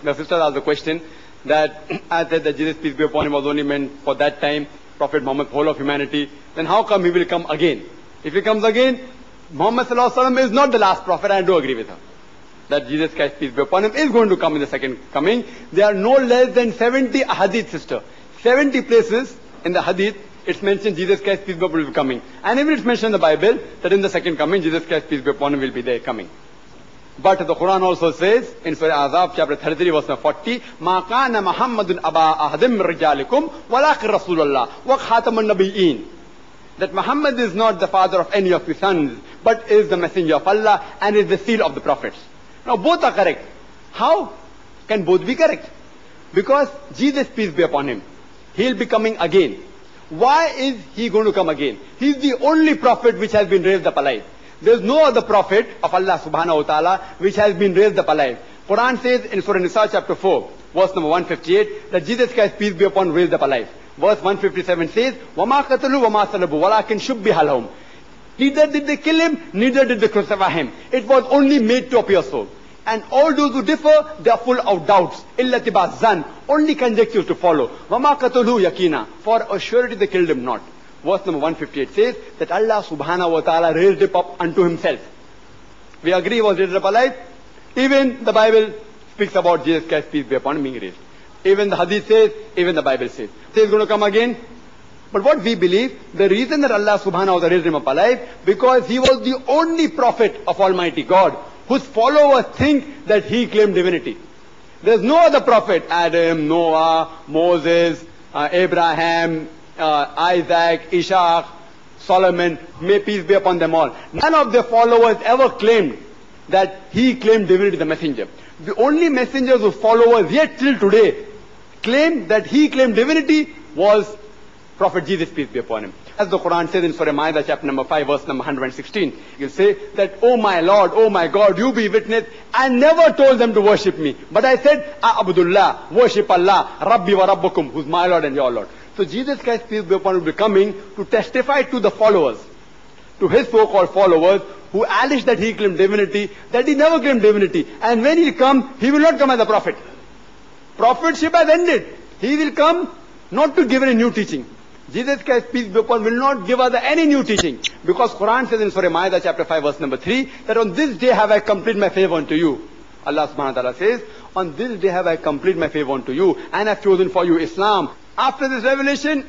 The sister asked the question that I said that Jesus, peace be upon him, was only meant for that time, Prophet Muhammad, whole of humanity. Then how come he will come again? If he comes again, Muhammad sallallahu alaihi wasallam is not the last prophet. I do agree with her. That Jesus Christ, peace be upon him, is going to come in the second coming. There are no less than 70 hadith, sister. 70 places in the hadith, it's mentioned Jesus Christ, peace be upon him, will be coming. And even it's mentioned in the Bible that in the second coming, Jesus Christ, peace be upon him, will be there coming. But the Quran also says in Surah Azab, chapter 33, verse 40, مَا كَانَ مُحَمَّدٌ أَبَا أَحَدٍ مِّن رِجَالِكُمْ وَلَٰكِن رَسُولَ اللَّهِ وَخَاتَمَ النَّبِيِّينَ. That Muhammad is not the father of any of his sons, but is the messenger of Allah and is the seal of the prophets. Now both are correct. How can both be correct? Because Jesus, peace be upon him, he'll be coming again. Why is he going to come again? He's the only prophet which has been raised up alive. There's no other prophet of Allah subhanahu wa ta'ala which has been raised up alive. Quran says in Surah Nisa chapter 4, verse number 158, that Jesus Christ, peace be upon him, raised up alive. Verse 157 says, وَمَا قَتَلُوا وَمَا صَلَبُوا وَلَكِنْ شُبِّهَ لَهُمْ. Neither did they kill him, neither did they crucify him. It was only made to appear so. And all those who differ, they are full of doubts. إِلَّا تِبَا zan, only conjectures to follow. وَمَا قَتَلُوا يَقِينًا, for a surety they killed him not. Verse number 158 says that Allah subhanahu wa ta'ala raised him up unto himself. We agree he was raised up alive. Even the Bible speaks about Jesus Christ, peace be upon him, being raised. Even the hadith says, even the Bible says. So he's going to come again. But what we believe, the reason that Allah subhanahu wa ta'ala raised him up alive, because he was the only prophet of Almighty God whose followers think that he claimed divinity. There's no other prophet, Adam, Noah, Moses, Abraham, Isaac, Ishaq, Solomon, may peace be upon them all. None of their followers ever claimed that he claimed divinity, the messenger. The only messengers whose followers yet till today claim that he claimed divinity was Prophet Jesus, peace be upon him. As the Quran says in Surah Ma'idah, chapter number 5, verse number 116, you'll say that, oh my Lord, oh my God, you be witness, I never told them to worship me. But I said, Abdullah, worship Allah, Rabbi wa Rabbukum, who's my Lord and your Lord. So Jesus Christ, peace be upon him, will be coming to testify to the followers, to his so-called followers, who alleged that he claimed divinity, that he never claimed divinity. And when he come, he will not come as a prophet. Prophetship has ended. He will come not to give any new teaching. Jesus Christ, peace be upon him, will not give us any new teaching. Because Quran says in Surah Ma'idah chapter 5 verse number 3, that on this day have I completed my favor unto you. Allah subhanahu wa ta'ala says, on this day have I completed my favor unto you, and I have chosen for you Islam. After this revelation,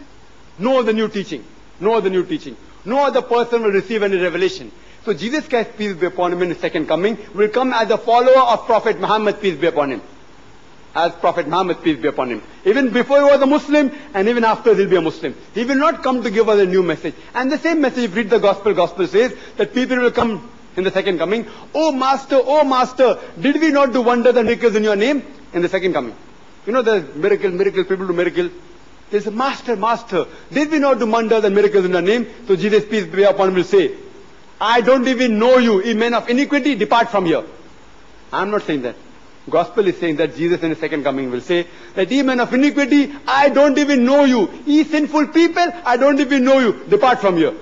no other new teaching. No other new teaching. No other person will receive any revelation. So Jesus Christ, peace be upon him, in his second coming, will come as a follower of Prophet Muhammad, peace be upon him. As Prophet Muhammad, peace be upon him. Even before he was a Muslim, and even after he'll be a Muslim. He will not come to give us a new message. And the same message, if you read the Gospel says that people will come in the second coming. Oh Master, did we not do wonders and miracles in your name? In the second coming. You know the miracle, people do miracle. They say, Master, did we not do wonders and miracles in your name? So Jesus, peace be upon him, will say, I don't even know you, ye men of iniquity, depart from here. I'm not saying that. Gospel is saying that Jesus in his second coming will say that ye men of iniquity, I don't even know you. Ye sinful people, I don't even know you. Depart from here.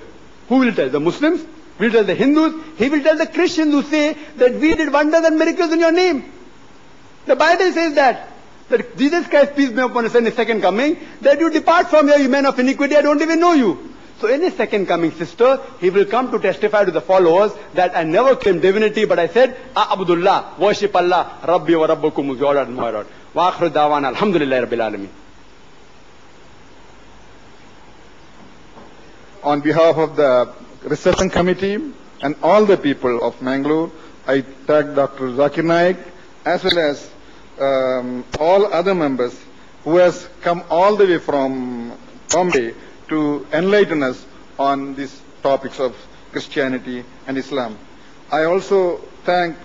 Who will tell? The Muslims? Will tell the Hindus? He will tell the Christians who say that we did wonders and miracles in your name. The Bible says that Jesus Christ, peace be upon him, in his second coming, that you depart from here, ye men of iniquity, I don't even know you. So in his second coming, sister, he will come to testify to the followers that I never claimed divinity, but I said, Abdullah, worship Allah, Rabbi wa Rabbukum, who's your Lord and my Lord. Wa akhiru da'wana, alhamdulillah rabbil alameen. On behalf of the reception committee and all the people of Mangalore, I thank Dr. Zakir Naik as well as all other members who has come all the way from Bombay to enlighten us on these topics of Christianity and Islam. I also thank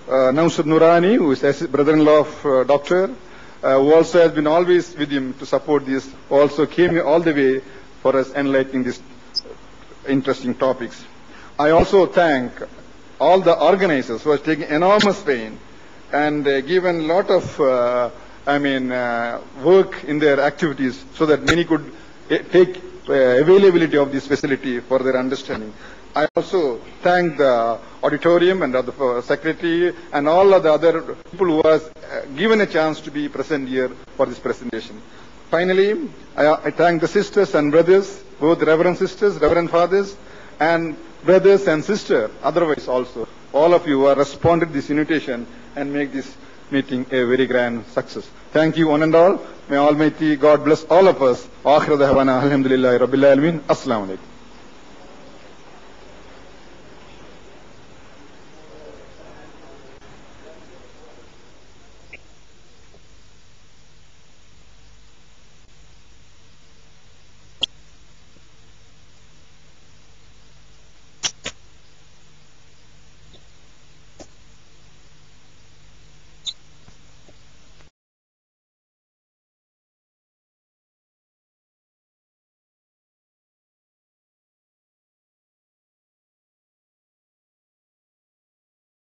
Nausad Nurani, who is brother-in-law of Doctor, who also has been always with him to support this, also came here all the way for us enlightening these interesting topics. I also thank all the organizers who have taken enormous pain and given a lot of work in their activities so that many could take availability of this facility for their understanding. I also thank the auditorium and the secretary and all of the other people who was given a chance to be present here for this presentation. Finally, I thank the sisters and brothers, both reverend sisters, reverend fathers, and brothers and sisters, otherwise also. All of you who have responded to this invitation and make this meeting a very grand success. Thank you one and all. May Almighty God bless all of us. Akhir da'wana alhamdulillahi rabbil alamin. Assalamu alaikum.